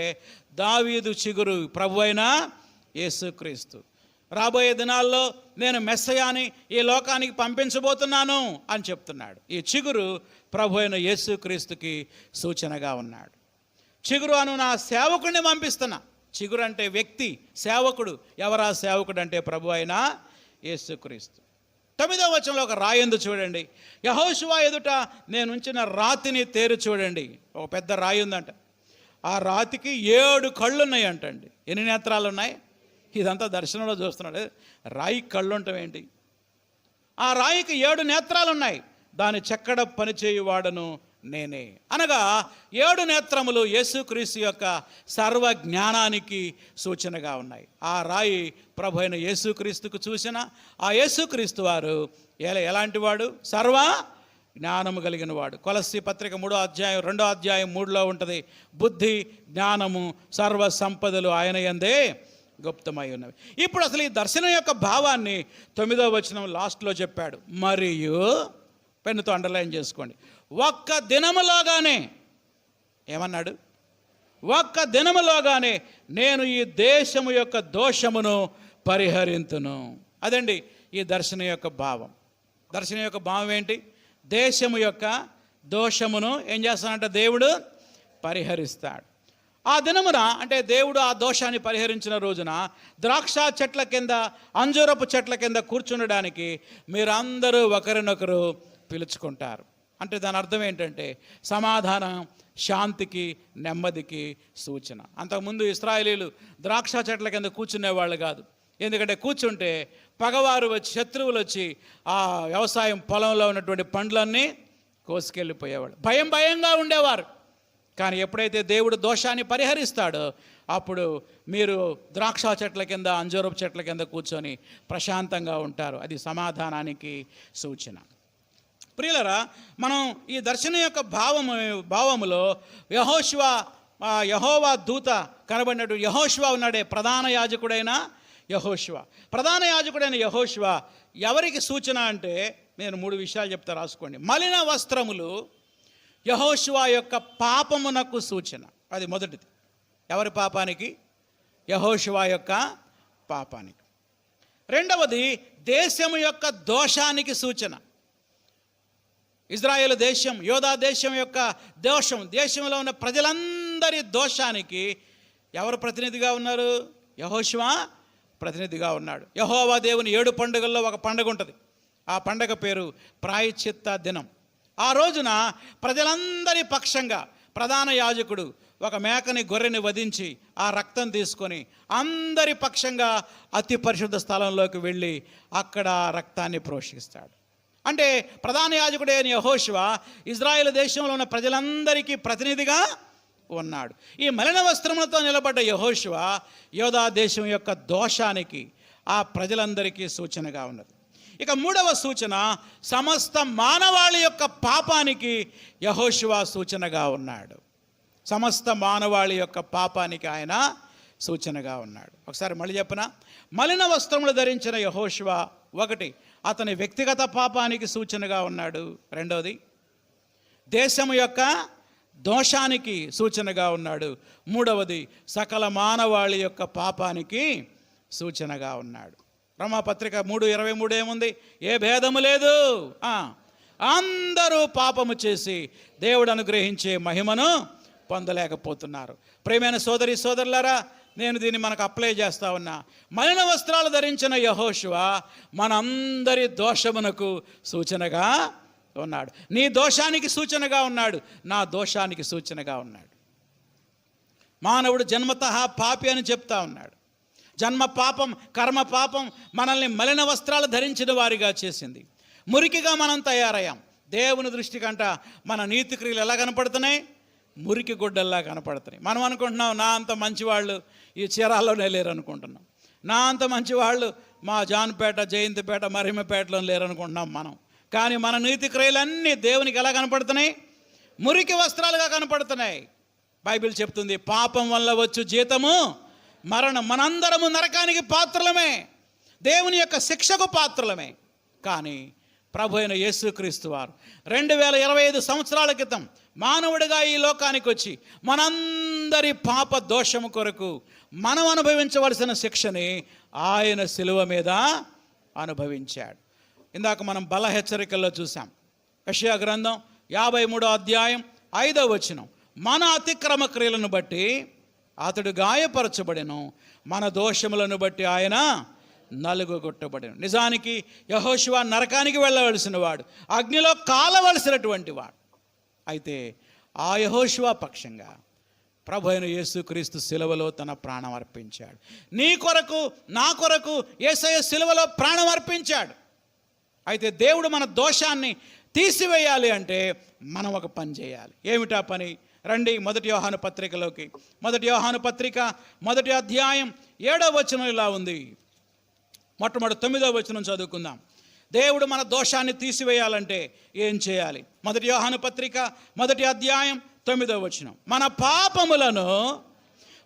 దావీదు చిగురు, ప్రభు అయిన యేసుక్రీస్తు. రాబోయే దినాల్లో నేను మెస్సయాని ఈ లోకానికి పంపించబోతున్నాను అని చెప్తున్నాడు. ఈ చిగురు ప్రభు అయిన యేసుక్రీస్తుకి సూచనగా ఉన్నాడు. చిగురు అను నా సేవకుడిని పంపిస్తున్నా. చిగురు అంటే వ్యక్తి, సేవకుడు. ఎవరా సేవకుడు అంటే ప్రభు అయిన యేసుక్రీస్తు. 9వ వచనంలో ఒక రాయిందు చూడండి. యెహోషువ ఎదుట నేను ఉంచిన రాతిని తేరు చూడండి. ఒక పెద్ద రాయి ఉందంట. ఆ రాతికి 7 కళ్ళు ఉన్నాయి అంటండి. ఎన్ని నేత్రాలు ఉన్నాయి? ఇదంతా దర్శనంలో చూస్తున్నాడు. రాయి కళ్ళు ఉండటం ఏంటి? ఆ రాయికి 7 నేత్రాలు ఉన్నాయి. దాని చెక్కడ పనిచేయువాడను నేనే. అనగా 7 నేత్రములు యేసుక్రీస్తు యొక్క సర్వ జ్ఞానానికి సూచనగా ఉన్నాయి. ఆ రాయి ప్రభు అయిన యేసుక్రీస్తుకు సూచన. ఆ యేసుక్రీస్తు వారు ఎలాంటి వాడు? సర్వ జ్ఞానము కలిగిన వాడు. కొలస్సీ పత్రిక 3వ అధ్యాయం 2వ అధ్యాయం 3లో ఉంటుంది. బుద్ధి, జ్ఞానము, సర్వ సంపదలు ఆయన యందే గుప్తమై ఉన్నవి. ఇప్పుడు అసలు ఈ దర్శనం యొక్క భావాన్ని 9వ వచనం లాస్ట్లో చెప్పాడు. మరియు పెన్నుతో అండర్లైన్ చేసుకోండి. ఒక్క దినములోగానే ఏమన్నాడు? ఒక్క దినములోగానే నేను ఈ దేశము యొక్క దోషమును పరిహరింతును. అదండి ఈ దర్శనం యొక్క భావం. దర్శనం యొక్క భావం ఏంటి? దేశము యొక్క దోషమును ఏం చేస్తానంటే దేవుడు పరిహరిస్తాడు. ఆ దినమున అంటే దేవుడు ఆ దోషాన్ని పరిహరించిన రోజున ద్రాక్ష చెట్ల కింద, అంజూరపు చెట్ల కింద కూర్చుండడానికి మీరందరూ ఒకరినొకరు పిలుచుకుంటారు. అంటే దాని అర్థం ఏంటంటే సమాధానం, శాంతికి, నెమ్మదికి సూచన. అంతకుముందు ఇశ్రాయేలీలు ద్రాక్ష చెట్ల కింద కూర్చునేవాళ్ళు కాదు. ఎందుకంటే కూర్చుంటే పగవారు వచ్చి, శత్రువులు వచ్చి ఆ వ్యవసాయం పొలంలో ఉన్నటువంటి పండ్లన్నీ కోసుకెళ్ళిపోయేవాడు. భయంగా ఉండేవారు. కానీ ఎప్పుడైతే దేవుడు దోషాన్ని పరిహరిస్తాడో అప్పుడు మీరు ద్రాక్ష చెట్ల కింద, అంజూరపు చెట్ల కింద కూర్చొని ప్రశాంతంగా ఉంటారు. అది సమాధానానికి సూచన. ప్రియులరా, మనం ఈ దర్శనం యొక్క భావములో యెహోవా దూత కనబడినట్టు యెహోషువ ఉన్నాడే, ప్రధాన యాజకుడైన యెహోషువ. ప్రధాన యాజకుడైన యెహోషువ ఎవరికి సూచన అంటే నేను 3 విషయాలు చెప్తా, రాసుకోండి. మలిన వస్త్రములు యెహోషువ యొక్క పాపమునకు సూచన. అది మొదటిది. ఎవరి పాపానికి? యెహోషువ యొక్క పాపానికి. రెండవది దేశము యొక్క దోషానికి సూచన. ఇజ్రాయేల్ దేశం, యోధా దేశం యొక్క దోషం, దేశంలో ఉన్న ప్రజలందరి దోషానికి ఎవరు ప్రతినిధిగా ఉన్నారు? యెహోషువ ప్రతినిధిగా ఉన్నాడు. యెహోవా దేవుని 7 పండుగల్లో ఒక పండుగ ఉంటుంది. ఆ పండుగ పేరు ప్రాయశ్చిత్త దినం. ఆ రోజున ప్రజలందరి పక్షంగా ప్రధాన యాజకుడు ఒక మేకని, గొర్రెని వధించి ఆ రక్తం తీసుకొని అందరి పక్షంగా అతి పరిశుద్ధ స్థలంలోకి వెళ్ళి అక్కడ రక్తాన్ని ప్రోక్షిస్తాడు. అంటే ప్రధాన యాజకుడైన యెహోషువ ఇజ్రాయేల్ దేశంలో ఉన్న ప్రజలందరికీ ప్రతినిధిగా ఉన్నాడు. ఈ మలిన వస్త్రములతో నిలబడ్డ యెహోషువ యోధా దేశం యొక్క దోషానికి, ఆ ప్రజలందరికీ సూచనగా ఉన్నది. ఇక 3వ సూచన సమస్త మానవాళి యొక్క పాపానికి యెహోషువ సూచనగా ఉన్నాడు. సమస్త మానవాళి యొక్క పాపానికి ఆయన సూచనగా ఉన్నాడు. ఒకసారి మళ్ళీ చెప్పనా, మలిన వస్త్రములు ధరించిన యెహోషువ ఒకటి అతని వ్యక్తిగత పాపానికి సూచనగా ఉన్నాడు. రెండవది దేశము యొక్క దోషానికి సూచనగా ఉన్నాడు. మూడవది సకల మానవాళి యొక్క పాపానికి సూచనగా ఉన్నాడు. రోమాపత్రిక 3:23 ఏముంది? ఏ భేదము లేదు, అందరూ పాపము చేసి దేవుడు అనుగ్రహించే మహిమను పొందలేకపోతున్నారు. ప్రియమైన సోదరి సోదరులారా, నేను దీన్ని మనకు అప్లై చేస్తా ఉన్నా. మలిన వస్త్రాలు ధరించిన యెహోషువ మనందరి దోషమునకు సూచనగా ఉన్నాడు. నీ దోషానికి సూచనగా ఉన్నాడు, నా దోషానికి సూచనగా ఉన్నాడు. మానవుడు జన్మతః పాపి అని చెప్తా ఉన్నాడు. జన్మ పాపం, కర్మ పాపం మనల్ని మలిన వస్త్రాలు ధరించిన వారిగా చేసింది. మురికిగా మనం తయారయ్యాం. దేవుని దృష్టి కంట మన నీతి క్రియలు ఎలా కనపడుతున్నాయి? మురికి గుడ్డల్లా కనపడుతున్నాయి. మనం అనుకుంటున్నాం నా అంత మంచివాళ్ళు ఈ చీరాల్లోనే లేరు అనుకుంటున్నాం. నా అంత మంచివాళ్ళు మా జాన్పేట, జయంతిపేట, మరిమపేటలో లేరు అనుకుంటున్నాం మనం. కానీ మన నీతి క్రియలన్నీ దేవునికి ఎలా కనపడుతున్నాయి? మురికి వస్త్రాలుగా కనపడుతున్నాయి. బైబిల్ చెప్తుంది, పాపం వల్ల వచ్చు జీతము మరణం. మనందరము నరకానికి పాత్రలమే, దేవుని యొక్క శిక్షకు పాత్రలమే. కానీ ప్రభు అయిన యేసుక్రీస్తు వారు 2025 సంవత్సరాల క్రితం మానవుడిగా ఈ లోకానికి వచ్చి మనందరి పాప దోషము కొరకు మనం అనుభవించవలసిన శిక్షని ఆయన శిలువ మీద అనుభవించాడు. ఇందాక మనం బల హెచ్చరికల్లో చూసాం. యెషయా గ్రంథం 53:5 మన అతిక్రమ క్రియలను బట్టి అతడు గాయపరచబడెను, మన దోషములను బట్టి ఆయన నలుగుగొట్టబడెను. నిజానికి యెహోషువ నరకానికి వెళ్ళవలసిన వాడు, అగ్నిలో కాలవలసినటువంటి వాడు. అయితే ఆ యెహోషువ పక్షంగా ప్రభు అయిన యేసుక్రీస్తు శిలువలో తన ప్రాణం అర్పించాడు. నీ కొరకు, నా కొరకు యేసయ్య శిలువలో ప్రాణం అర్పించాడు. అయితే దేవుడు మన దోషాన్ని తీసివేయాలి అంటే మనం ఒక పని చేయాలి. ఏమిటా పని? రండి 1 యోహాను పత్రికలోకి. 1 యోహాను పత్రిక 1వ అధ్యాయం 7వ వచనం ఇలా ఉంది. మొట్టమొదటి 9వ వచనం చదువుకుందాం. దేవుడు మన దోషాన్ని తీసివేయాలంటే ఏం చేయాలి? 1 యోహాను పత్రిక 1వ అధ్యాయం 9వ వచనం. మన పాపములను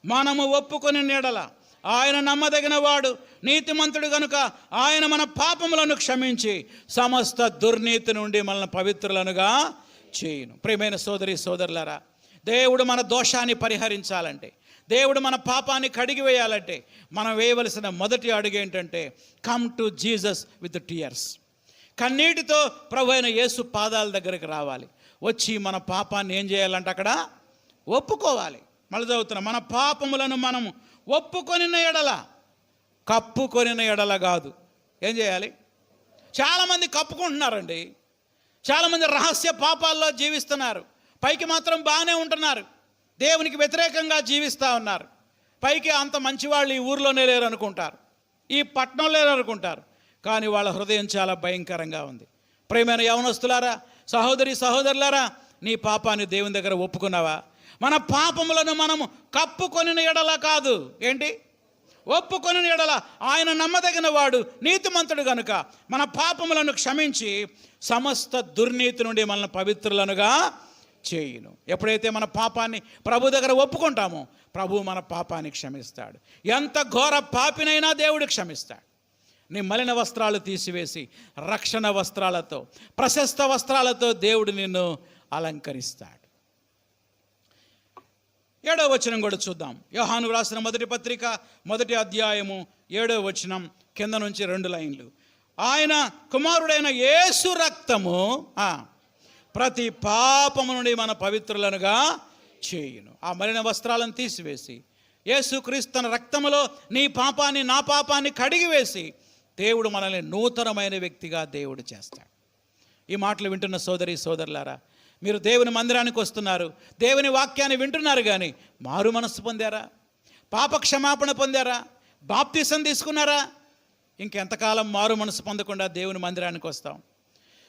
మనము ఒప్పుకొని నీడల ఆయన నమ్మదగిన వాడు, నీతిమంతుడు గనుక ఆయన మన పాపములను క్షమించి సమస్త దుర్నీతి నుండి మనల్ని పవిత్రులనుగా చేయును. ప్రియమైన సోదరి సోదరులారా, దేవుడు మన దోషాన్ని పరిహరించాలంటే, దేవుడు మన పాపాన్ని కడిగివేయాలంటే మనం వేయవలసిన మొదటి అడుగు ఏంటంటే, come to Jesus with tears. కన్నీటితో ప్రభు అయిన యేసు పాదాల దగ్గరికి రావాలి. వచ్చి మన పాపాన్ని ఏం చేయాలంటే అక్కడ ఒప్పుకోవాలి. మళ్ళీ చదువుతున్నా, మన పాపములను మనము ఒప్పుకొనిన ఎడల, కప్పుకొనిన ఎడల కాదు. ఏం చేయాలి? చాలామంది కప్పుకుంటున్నారండి. చాలామంది రహస్య పాపాల్లో జీవిస్తున్నారు. పైకి మాత్రం బాగానే ఉంటున్నారు, దేవునికి వ్యతిరేకంగా జీవిస్తూ ఉన్నారు. పైకి అంత మంచివాళ్ళు ఈ ఊర్లోనే లేరు అనుకుంటారు, ఈ పట్టణంలో లేరు అనుకుంటారు. కానీ వాళ్ళ హృదయం చాలా భయంకరంగా ఉంది. ప్రియమైన యవనస్తులారా, సహోదరి సహోదరులారా, నీ పాపాన్ని దేవుని దగ్గర ఒప్పుకున్నావా? మన పాపములను మనము కప్పుకొనిన ఎడల కాదు, ఏంటి? ఒప్పుకొనిన ఎడల ఆయన నమ్మదగిన వాడు, నీతిమంతుడు గనుక మన పాపములను క్షమించి సమస్త దుర్నీతి నుండి మనల్ని పవిత్రులనుగా చేయును. ఎప్పుడైతే మన పాపాన్ని ప్రభు దగ్గర ఒప్పుకుంటామో ప్రభు మన పాపాన్ని క్షమిస్తాడు. ఎంత ఘోర పాపినైనా దేవుడు క్షమిస్తాడు. నీ మలిన వస్త్రాలు తీసివేసి రక్షణ వస్త్రాలతో, ప్రశస్త వస్త్రాలతో దేవుడు నిన్ను అలంకరిస్తాడు. 7వ వచనం కూడా చూద్దాం. యోహాను రాసిన 1వ పత్రిక 1వ అధ్యాయము 7వ వచనం కింద నుంచి 2 లైన్లు. ఆయన కుమారుడైన యేసు రక్తము ప్రతి పాపము నుండి మన పవిత్రులనుగా చేయును. ఆ మలిన వస్త్రాలను తీసివేసి యేసుక్రీస్తు తన రక్తములో నీ పాపాన్ని, నా పాపాన్ని కడిగివేసి దేవుడు మనల్ని నూతనమైన వ్యక్తిగా దేవుడు చేస్తాడు. ఈ మాటలు వింటున్న సోదరి సోదరులారా, మీరు దేవుని మందిరానికి వస్తున్నారు, దేవుని వాక్యాన్ని వింటున్నారు, కానీ మారు మనస్సు పొందారా? పాప క్షమాపణ పొందారా? బాప్తిసం తీసుకున్నారా? ఇంకెంతకాలం మారు మనసు పొందకుండా దేవుని మందిరానికి వస్తాం?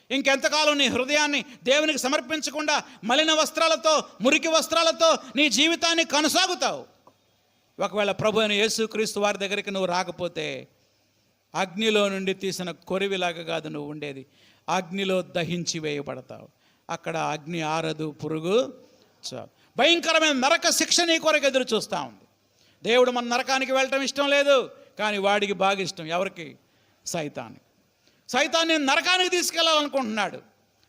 ఇంకెంతకాలం నీ హృదయాన్ని దేవునికి సమర్పించకుండా మలిన వస్త్రాలతో, మురికి వస్త్రాలతో నీ జీవితాన్ని కొనసాగుతావు? ఒకవేళ ప్రభు అయిన యేసుక్రీస్తు వారి దగ్గరికి నువ్వు రాకపోతే అగ్నిలో నుండి తీసిన కొరివిలాగా కాదు నువ్వు ఉండేది, అగ్నిలో దహించి వేయబడతావు. అక్కడ అగ్ని ఆరదు, పురుగు చావు. భయంకరమైన నరక శిక్ష నీ కొరకు ఎదురు చూస్తూ ఉంది. దేవుడు మన నరకానికి వెళ్ళటం ఇష్టం లేదు, కానీ వాడికి బాగా ఇష్టం. ఎవరికి? సైతానికి. సైతాన్ని నరకానికి తీసుకెళ్ళాలనుకుంటున్నాడు,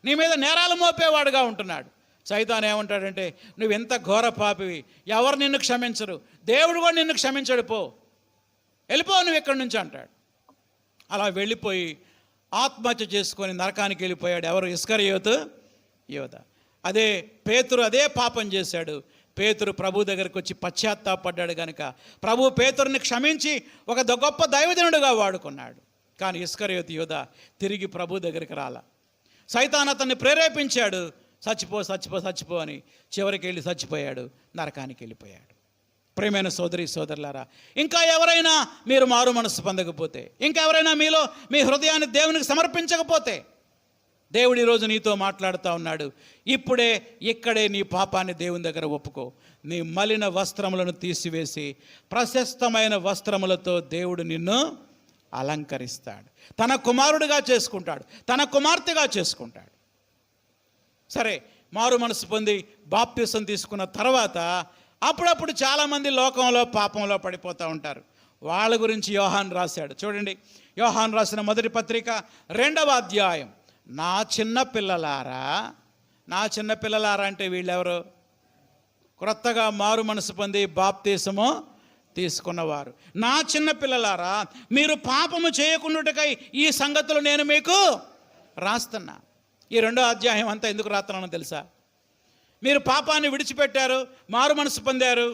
నీ మీద నేరాలు మోపేవాడుగా ఉంటున్నాడు. సైతాన్ ఏమంటాడంటే, నువ్వు ఎంత ఘోర పాపివి, ఎవరు నిన్ను క్షమించరు, దేవుడు కూడా నిన్ను క్షమించడు, వెళ్ళిపో నువ్వు ఇక్కడి నుంచి అంటాడు. అలా వెళ్ళిపోయి ఆత్మహత్య చేసుకొని నరకానికి వెళ్ళిపోయాడు. ఎవరు? ఇస్కరియోతు యోధ. అదే పేతురు అదే పాపం చేశాడు. పేతురు ప్రభు దగ్గరికి వచ్చి పశ్చాత్తాపడ్డాడు కనుక ప్రభు పేతురుని క్షమించి ఒక గొప్ప దైవజనుడుగా వాడుకున్నాడు. కానీ ఇస్కరియోతు యోధ తిరిగి ప్రభు దగ్గరికి రాలా. సైతాన్ అతన్ని ప్రేరేపించాడు, చచ్చిపో చచ్చిపో చచ్చిపో అని. చివరికి వెళ్ళి చచ్చిపోయాడు, నరకానికి వెళ్ళిపోయాడు. ప్రియమైన సోదరి సోదరులారా, ఇంకా ఎవరైనా మీరు మారు మనసు పొందకపోతే, ఇంకా ఎవరైనా మీలో మీ హృదయాన్ని దేవునికి సమర్పించకపోతే, దేవుడు ఈరోజు నీతో మాట్లాడుతూ ఉన్నాడు. ఇప్పుడే ఇక్కడే నీ పాపాన్ని దేవుని దగ్గర ఒప్పుకో. నీ మలిన వస్త్రములను తీసివేసి ప్రశస్తమైన వస్త్రములతో దేవుడు నిన్ను అలంకరిస్తాడు, తన కుమారుడిగా చేసుకుంటాడు, తన కుమార్తెగా చేసుకుంటాడు. సరే, మారు మనసు పొంది బాప్తిసం తీసుకున్న తర్వాత అప్పుడప్పుడు చాలామంది లోకంలో పాపంలో పడిపోతూ ఉంటారు. వాళ్ళ గురించి యోహాను రాశాడు. చూడండి, యోహాను రాసిన మొదటి పత్రిక 2వ అధ్యాయం. నా చిన్న పిల్లలారా, నా చిన్న పిల్లలారా అంటే వీళ్ళెవరు? క్రొత్తగా మారు మనసు పొంది బాప్తిసము తీసుకున్నవారు. నా చిన్న పిల్లలారా, మీరు పాపము చేయకుండాటకై ఈ సంగతులు నేను మీకు రాస్తున్నా. ఈ 2వ అధ్యాయం అంతా ఎందుకు రాస్తున్నానో తెలుసా? మీరు పాపాన్ని విడిచిపెట్టారు, మారు మనసు పొందారు,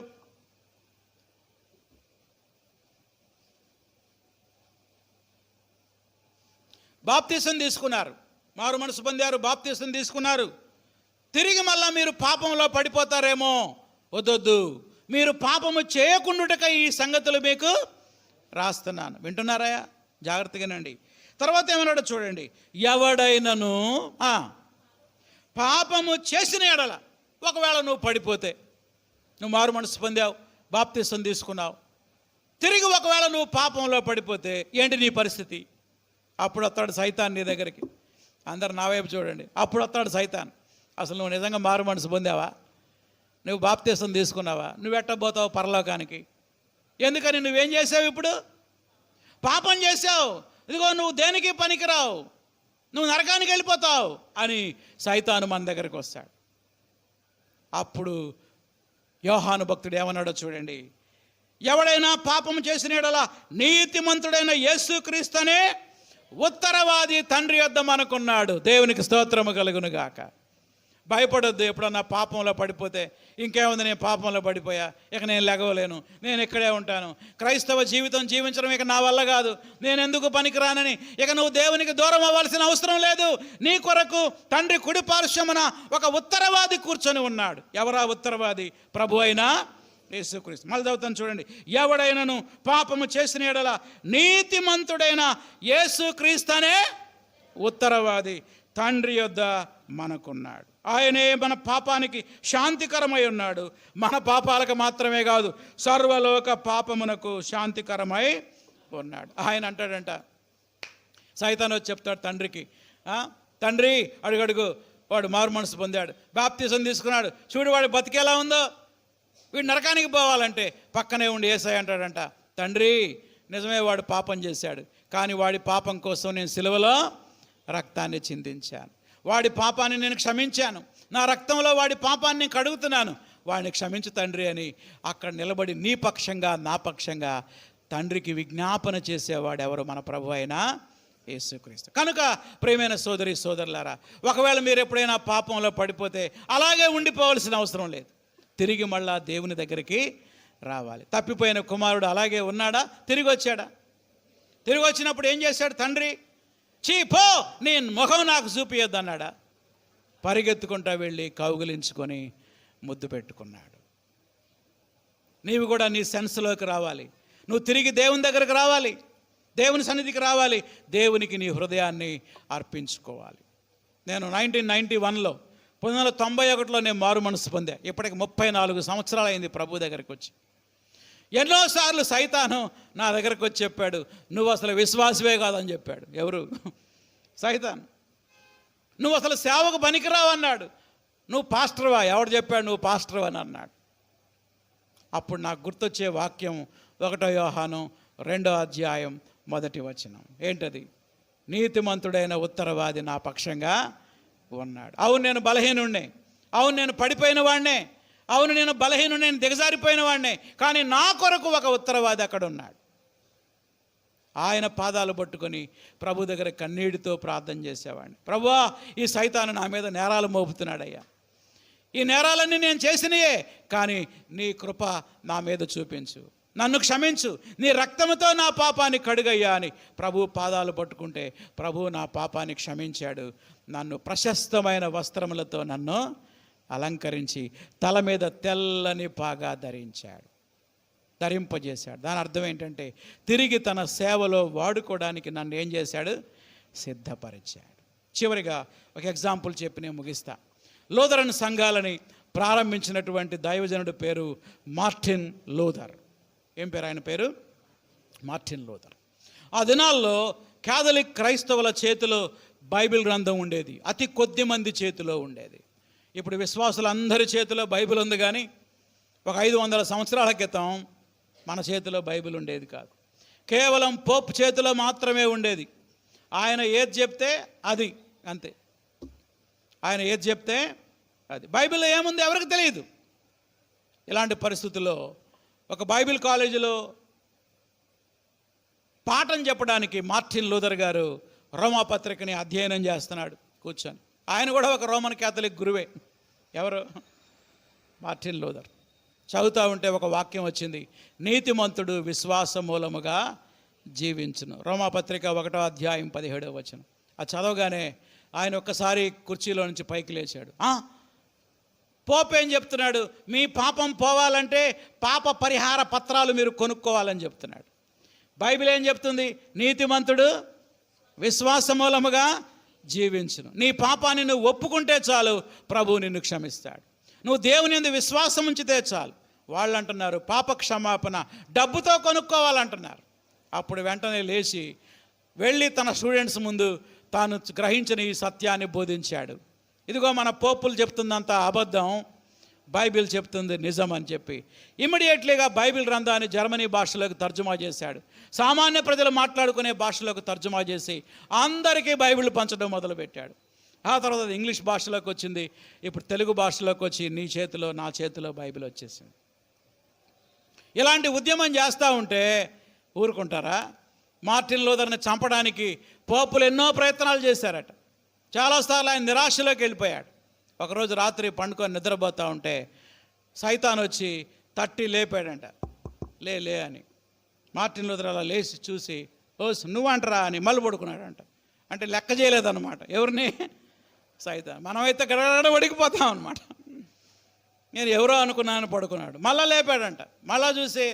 బాప్తిసం తీసుకున్నారు, మారు మనసు పొందారు, బాప్తిసం తీసుకున్నారు. తిరిగి మళ్ళా మీరు పాపంలో పడిపోతారేమో. వద్దొద్దు, మీరు పాపము చేయకుండాటకై ఈ సంగతులు మీకు రాస్తున్నాను. వింటున్నారా? జాగ్రత్తగానండి. తర్వాత ఏమన్నాడో చూడండి, ఎవడైనను పాపము చేసిన ఎడల, ఒకవేళ నువ్వు పడిపోతే, నువ్వు మారు మనసు పొందావు, బాప్తిసం తీసుకున్నావు, తిరిగి ఒకవేళ నువ్వు పాపంలో పడిపోతే ఏంటి నీ పరిస్థితి? అప్పుడు వస్తాడు సైతాన్ నీ దగ్గరికి. అందరు నా వైపు చూడండి. అప్పుడు వస్తాడు సైతాన్. అసలు నువ్వు నిజంగా మారు మనసు పొందావా? నువ్వు బాప్తిసం తీసుకున్నావా? నువ్వు ఎట్టబోతావు పరలోకానికి? ఎందుకని? నువ్వేం చేసావు? ఇప్పుడు పాపం చేసావు. ఇదిగో నువ్వు దేనికి పనికిరావు, నువ్వు నరకానికి వెళ్ళిపోతావు అని సైతాను మన దగ్గరికి వస్తాడు. అప్పుడు యోహాను భక్తుడు ఏమన్నాడో చూడండి, ఎవడైనా పాపం చేసిన యెడల నీతిమంతుడైన యేసుక్రీస్తునే ఉత్తరవాది తండ్రి యొద్ద మనకున్నాడు. దేవునికి స్తోత్రము కలుగును గాక. భయపడొద్దు. ఎప్పుడన్నా పాపంలో పడిపోతే, ఇంకేముంది, నేను పాపంలో పడిపోయా, ఇక నేను లెగవలేను, నేను ఇక్కడే ఉంటాను, క్రైస్తవ జీవితం జీవించడం ఇక నా వల్ల కాదు, నేను ఎందుకు పనికిరానని ఇక నువ్వు దేవునికి దూరం అవ్వాల్సిన అవసరం లేదు. నీ కొరకు తండ్రి కుడి పార్శ్వమున ఒక ఉత్తరవాది కూర్చొని ఉన్నాడు. ఎవరా ఉత్తరవాది? ప్రభు అయినా యేసుక్రీస్తు. మళ్ళీ చదువుతాను చూడండి, ఎవడైనను పాపము చేసిన యెడల నీతిమంతుడైన యేసుక్రీస్తునే ఉత్తరవాది తండ్రి యొద్ద మనకున్నాడు. ఆయనే మన పాపానికి శాంతికరమై ఉన్నాడు. మన పాపాలకు మాత్రమే కాదు, సర్వలోక పాపమునకు శాంతికరమై ఉన్నాడు. ఆయన అంటాడంట, సైతాను వచ్చి చెప్తాడు తండ్రికి, తండ్రి అడుగడుగు వాడు మారు మనసు పొందాడు, బాప్తిసం తీసుకున్నాడు, చూడు వాడు బతికేలా ఉందో, వీడు నరకానికి పోవాలంటే పక్కనే ఉండి యేసయ్య అంటాడంట, తండ్రి నిజమే వాడు పాపం చేశాడు, కానీ వాడి పాపం కోసం నేను సిలువలో రక్తాన్ని చిందించాను, వాడి పాపాన్ని నేను క్షమించాను, నా రక్తంలో వాడి పాపాన్ని కడుగుతున్నాను, వాడిని క్షమించు తండ్రి అని అక్కడ నిలబడి నీ పక్షంగా నా పక్షంగా తండ్రికి విజ్ఞాపన చేసేవాడు ఎవరు? మన ప్రభు అయిన యేసుక్రీస్తు. కనుక ప్రియమైన సోదరి సోదరులారా, ఒకవేళ మీరు ఎప్పుడైనా పాపంలో పడిపోతే అలాగే ఉండిపోవాల్సిన అవసరం లేదు. తిరిగి మళ్ళా దేవుని దగ్గరికి రావాలి. తప్పిపోయిన కుమారుడు అలాగే ఉన్నాడా? తిరిగి వచ్చాడా? తిరిగి వచ్చినప్పుడు ఏం చేశాడు తండ్రి? చీపో, నేను ముఖం నాకు చూపియొద్దు అన్నాడా? పరిగెత్తుకుంటా వెళ్ళి కౌగిలించుకొని ముద్దు పెట్టుకున్నాడు. నీవు కూడా నీ సెన్స్లోకి రావాలి. నువ్వు తిరిగి దేవుని దగ్గరకు రావాలి, దేవుని సన్నిధికి రావాలి, దేవునికి నీ హృదయాన్ని అర్పించుకోవాలి. నేను 1991లో 1991లో నేను మారు మనసు పొందా. ఇప్పటికి 34 సంవత్సరాలు అయింది ప్రభు దగ్గరికి వచ్చి. ఎన్నోసార్లు సైతాను నా దగ్గరకు వచ్చి చెప్పాడు, నువ్వు అసలు విశ్వాసవే కాదని చెప్పాడు. ఎవరు? సైతాను. నువ్వు అసలు సేవకు పనికిరావు అన్నాడు. నువ్వు పాస్టర్వా? ఎవడు చెప్పాడు నువ్వు పాస్టర్వా అని అన్నాడు. అప్పుడు నాకు గుర్తొచ్చే వాక్యం 1 యోహాను 2:1 ఏంటది? నీతిమంతుడైన ఉత్తరవాది నా పక్షంగా ఉన్నాడు. అవును నేను బలహీనుణ్ణే, అవును నేను పడిపోయిన వాడినే, అవును నేను బలహీనుణ్ణి, నేను దిగజారిపోయిన వాడినే, కానీ నా కొరకు ఒక ఉత్తరవాది అక్కడ ఉన్నాడు. ఆయన పాదాలు పట్టుకొని ప్రభు దగ్గర కన్నీటితో ప్రార్థన చేసేవాడిని. ప్రభువా, ఈ సైతాను నా మీద నేరాలు మోపుతున్నాడయ్యా, ఈ నేరాలన్నీ నేను చేసినయే, కానీ నీ కృప నా మీద చూపించు, నన్ను క్షమించు, నీ రక్తంతో నా పాపాన్ని కడుగయ్యా అని ప్రభు పాదాలు పట్టుకుంటే ప్రభు నా పాపాన్ని క్షమించాడు. నన్ను ప్రశస్తమైన వస్త్రములతో నన్ను అలంకరించి తల మీద తెల్లని పాగా ధరింపజేశాడు. దాని అర్థం ఏంటంటే తిరిగి తన సేవలో వాడుకోవడానికి నన్ను ఏం చేశాడు? సిద్ధపరిచాడు. చివరిగా ఒక ఎగ్జాంపుల్ చెప్పి నేను ముగిస్తా. లూథరన్ సంఘాలని ప్రారంభించినటువంటి దైవజనుడి పేరు మార్టిన్ లూథర్. ఏం పేరు ఆయన పేరు? Martin Luther. ఆ దినాల్లో క్యాథలిక్ క్రైస్తవుల చేతిలో బైబిల్ గ్రంథం ఉండేది, అతి కొద్ది మంది చేతిలో ఉండేది. ఇప్పుడు విశ్వాసులందరి చేతిలో బైబిల్ ఉంది, కానీ ఒక 500 సంవత్సరాల క్రితం మన చేతిలో బైబిల్ ఉండేది కాదు. కేవలం పోప్ చేతిలో మాత్రమే ఉండేది. ఆయన ఏది చెప్తే అది, అంతే. ఆయన ఏది చెప్తే అది. బైబిల్లో ఏముంది ఎవరికి తెలియదు. ఇలాంటి పరిస్థితుల్లో ఒక బైబిల్ కాలేజీలో పాఠం చెప్పడానికి మార్టిన్ లూథర్ గారు రోమాపత్రికని అధ్యయనం చేస్తున్నాడు కూర్చొని. ఆయన కూడా ఒక రోమన్ క్యాథలిక్ గురువే. ఎవరు? Martin Luther. చదువుతూ ఉంటే ఒక వాక్యం వచ్చింది, నీతిమంతుడు విశ్వాస మూలముగా జీవించును. రోమాపత్రిక 1:17. అది చదవగానే ఆయన ఒక్కసారి కుర్చీలో నుంచి పైకి లేచాడు. పోప్ ఏం చెప్తున్నాడు? మీ పాపం పోవాలంటే పాప పరిహార పత్రాలు మీరు కొనుక్కోవాలని చెప్తున్నాడు. బైబిల్ ఏం చెప్తుంది? నీతిమంతుడు విశ్వాస మూలముగా జీవించును. నీ పాపాన్ని నువ్వు ఒప్పుకుంటే చాలు, ప్రభువు నిన్ను క్షమిస్తాడు. నువ్వు దేవుని యందు విశ్వాసం ఉంచితే చాలు. వాళ్ళు అంటున్నారు పాప క్షమాపణ డబ్బుతో కొనుక్కోవాలంటున్నారు. అప్పుడు వెంటనే లేచి వెళ్ళి తన స్టూడెంట్స్ ముందు తాను గ్రహించిన ఈ సత్యాన్ని బోధించాడు. ఇదిగో మన పోపులు చెప్తుందంతా అబద్ధం, బైబిల్ చెప్తుంది నిజం అని చెప్పి ఇమ్మీడియట్లీగా బైబిల్ గ్రంథాన్ని జర్మనీ భాషలోకి తర్జుమా చేశాడు. సామాన్య ప్రజలు మాట్లాడుకునే భాషలోకి తర్జుమా చేసి అందరికీ బైబిల్ పంచడం మొదలుపెట్టాడు. ఆ తర్వాత అది ఇంగ్లీష్ భాషలోకి వచ్చింది. ఇప్పుడు తెలుగు భాషలోకి వచ్చి నీ చేతిలో నా చేతిలో బైబిల్ వచ్చేసింది. ఇలాంటి ఉద్యమం చేస్తూ ఉంటే ఊరుకుంటారా? మార్టిన్ లూథర్ని చంపడానికి పోపులు ఎన్నో ప్రయత్నాలు చేశారట. చాలాసార్లు ఆయన నిరాశలోకి వెళ్ళిపోయాడు. ఒకరోజు రాత్రి పండుకొని నిద్రపోతూ ఉంటే సైతాన్ వచ్చి తట్టి లేపాడంట. లే అని. మార్టిన్ లూథర్ అలా లేచి చూసి, ఓ నువ్వంటరా అని మళ్ళీ పడుకున్నాడంట. అంటే లెక్క చేయలేదన్నమాట ఎవరిని? సైతాన్. మనమైతే గడగడ వడికిపోతాం అనమాట. నేను ఎవరో అనుకున్నాను, పడుకున్నాడు. మళ్ళా లేపాడంట. మళ్ళా చూసి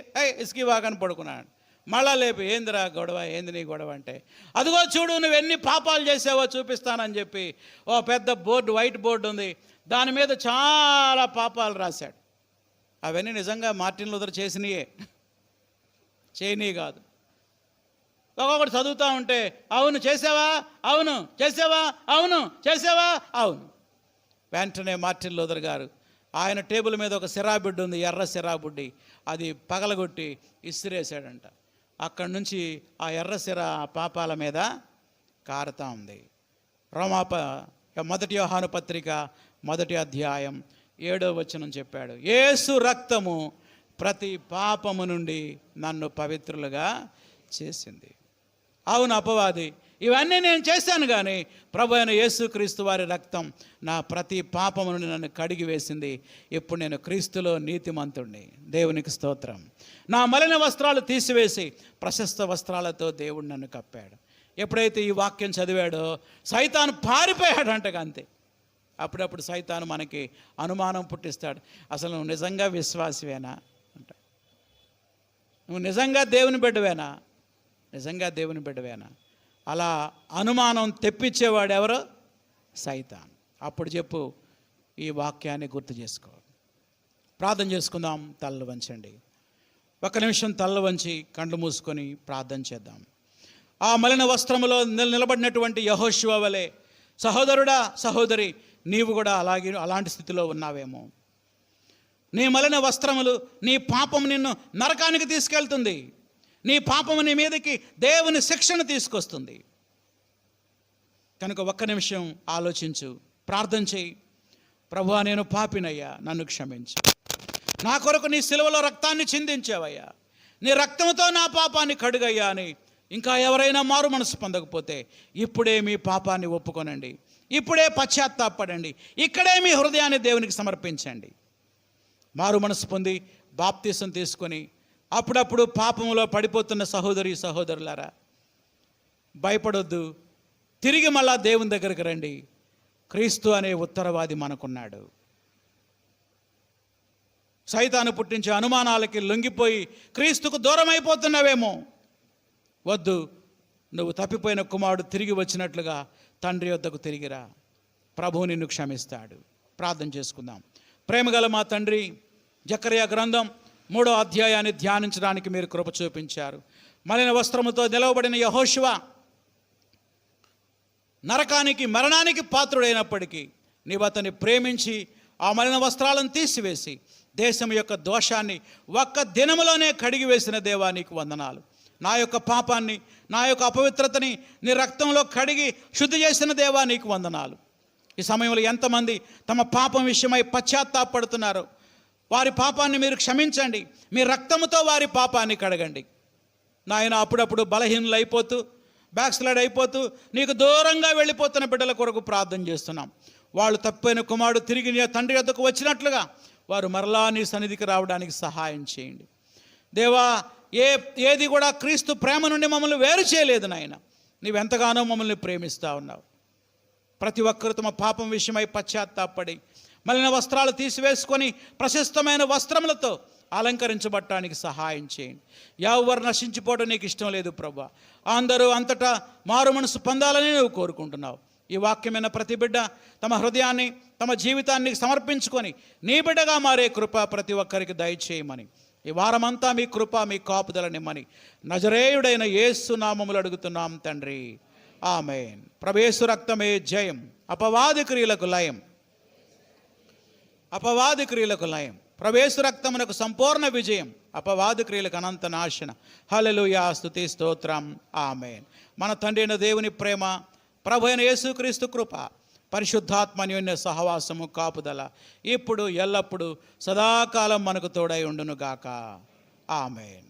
ఇసుకి వాగని పడుకున్నాడు. మళ్ళా లేపి, ఏందిరా గొడవ, ఏంది నీ గొడవ అంటే, అదిగో చూడు నువ్వు ఎన్ని పాపాలు చేసావో చూపిస్తానని చెప్పి ఓ పెద్ద బోర్డు, వైట్ బోర్డు ఉంది, దాని మీద చాలా పాపాలు రాశాడు. అవన్నీ నిజంగా మార్టిన్ లూథర్ చేసినయే, చేయని కాదు. ఒక్కొక్కటి చదువుతూ ఉంటే అవును చేసావా, అవును చేసావా, అవును చేసావా, అవును. వెంటనే మార్టిన్ లూథర్ గారు ఆయన టేబుల్ మీద ఒక సిరాబుడ్డి ఉంది, ఎర్ర సిరాబుడ్డి, అది పగలగొట్టి ఇసిరేసాడంట. అక్కడి నుంచి ఆ ఎర్ర సిర పాపాల మీద కారుతా ఉంది. మొదటి యోహాను పత్రిక 1:7 చెప్పాడు, యేసు రక్తము ప్రతి పాపము నుండి నన్ను పవిత్రులుగా చేసింది. అవును అపవాది, ఇవన్నీ నేను చేశాను, కానీ ప్రభు అయిన యేసుక్రీస్తు వారి రక్తం నా ప్రతి పాపము నుండి నన్ను కడిగి వేసింది. ఇప్పుడు నేను క్రీస్తులో నీతిమంతుడిని. దేవునికి స్తోత్రం. నా మలిన వస్త్రాలు తీసివేసి ప్రశస్త వస్త్రాలతో దేవుడు నన్ను కప్పాడు. ఎప్పుడైతే ఈ వాక్యం చదివాడో సైతాను పారిపోయాడంటగా, అంతే. అప్పుడప్పుడు సైతాను మనకి అనుమానం పుట్టిస్తాడు. అసలు నువ్వు నిజంగా విశ్వాసివేనా అంట, నువ్వు నిజంగా దేవుని బిడ్డవేనా, నిజంగా దేవుని బిడ్డవేనా? అలా అనుమానం తెప్పించేవాడు ఎవరు? సైతాన్. అప్పుడు చెప్పు, ఈ వాక్యాన్ని గుర్తు చేసుకో. ప్రార్థన చేసుకుందాం. తలలు వంచండి. ఒక్క నిమిషం తలలు వంచి కళ్ళు మూసుకొని ప్రార్థన చేద్దాం. ఆ మలిన వస్త్రములో నిలబడినటువంటి యెహోషువ వలె సహోదరుడా, సహోదరి, నీవు కూడా అలాంటి స్థితిలో ఉన్నావేమో. నీ మలిన వస్త్రములు, నీ పాపం నిన్ను నరకానికి తీసుకెళ్తుంది. నీ పాపము నీ మీదకి దేవుని శిక్షను తీసుకొస్తుంది. కనుక ఒక్క నిమిషం ఆలోచించు, ప్రార్థన చేయి. ప్రభువా, నేను పాపినయ్యా, నన్ను క్షమించు. నా కొరకు నీ సిలువలో రక్తాన్ని చిందించావయ్యా, నీ రక్తంతో నా పాపాన్ని కడుగయ్యా అని ఇంకా ఎవరైనా మారు మనసు పొందకపోతే ఇప్పుడే మీ పాపాన్ని ఒప్పుకొనండి. ఇప్పుడే పశ్చాత్తాపడండి. ఇక్కడే మీ హృదయాన్ని దేవునికి సమర్పించండి. మారు మనసు పొంది బాప్తీసం తీసుకొని అప్పుడప్పుడు పాపంలో పడిపోతున్న సహోదరి సహోదరులారా, భయపడొద్దు. తిరిగి మళ్ళా దేవుని దగ్గరికి రండి. క్రీస్తు అనే ఉత్తరవాది మనకున్నాడు. సైతాను పుట్టించే అనుమానాలకి లొంగిపోయి క్రీస్తుకు దూరం అయిపోతున్నావేమో. వద్దు, నువ్వు తప్పిపోయిన కుమారుడు తిరిగి వచ్చినట్లుగా తండ్రి వద్దకు తిరిగిరా. ప్రభువు నిన్ను క్షమిస్తాడు. ప్రార్థన చేసుకుందాం. ప్రేమగల మా తండ్రి, జకర్యా గ్రంథం 3వ అధ్యాయాన్ని ధ్యానించడానికి మీరు కృప చూపించారు. మలిన వస్త్రముతో నిలవబడిన యెహోషువ నరకానికి, మరణానికి పాత్రుడైనప్పటికీ నీవు అతన్ని ప్రేమించి ఆ మలిన వస్త్రాలను తీసివేసి దేశం యొక్క దోషాన్ని ఒక్క దినములోనే కడిగి వేసిన దేవా, నీకు వందనాలు. నా యొక్క పాపాన్ని, నా యొక్క అపవిత్రతని నీ రక్తంలో కడిగి శుద్ధి చేసిన దేవా, నీకు వందనాలు. ఈ సమయంలో ఎంతమంది తమ పాపం విషయమై పశ్చాత్తాపడుతున్నారో వారి పాపాన్ని మీరు క్షమించండి. మీ రక్తముతో వారి పాపాన్ని కడగండి నాయన. అప్పుడప్పుడు బలహీనలు అయిపోతూ, బ్యాక్ స్లైడ్ అయిపోతూ నీకు దూరంగా వెళ్ళిపోతున్న బిడ్డల కొరకు ప్రార్థన చేస్తున్నాం. వాళ్ళు తప్పిపోయిన కుమారుడు తిరిగి నీ తండ్రి వద్దకు వచ్చినట్లుగా వారు మరలా నీ సన్నిధికి రావడానికి సహాయం చేయండి దేవా. ఏది కూడా క్రీస్తు ప్రేమ నుండి మమ్మల్ని వేరు చేయలేదు నాయన. నీవెంతగానో మమ్మల్ని ప్రేమిస్తూ ఉన్నావు. ప్రతి ఒక్కరు తమ పాపం విషయమై పశ్చాత్తాపడి మలిన వస్త్రాలు తీసివేసుకొని ప్రశస్తమైన వస్త్రములతో అలంకరించబడటానికి సహాయం చేయండి. ఎవరు నశించిపోవడం నీకు ఇష్టం లేదు ప్రభువా. అందరూ అంతటా మారు మనసు పొందాలని నువ్వు కోరుకుంటున్నావు. ఈ వాక్యమైన ప్రతి బిడ్డ తమ హృదయాన్ని, తమ జీవితాన్ని సమర్పించుకొని నీ బిడ్డగా మారే కృప ప్రతి ఒక్కరికి దయచేయమని, ఈ వారమంతా మీ కృప, మీ కాపుదల నిమ్మని నజరేయుడైన యేసు నామములు అడుగుతున్నాం తండ్రి, ఆమేన్. ప్రభు యేసు రక్తమే జయం, అపవాది క్రియలకు లయం, అపవాది క్రియలకు లయం. ప్రభు యేసు రక్తమునకు సంపూర్ణ విజయం, అపవాది క్రియలకు అనంత నాశన. హల్లెలూయా, స్తుతి స్తోత్రం, ఆమేన్. మన తండ్రి అయిన దేవుని ప్రేమ, ప్రభు అయిన యేసుక్రీస్తు కృప, పరిశుద్ధాత్మ అన్యోన్య సహవాసము, కాపుదల ఇప్పుడు ఎల్లప్పుడు సదాకాలం మనకు తోడై ఉండును గాక. ఆమేన్.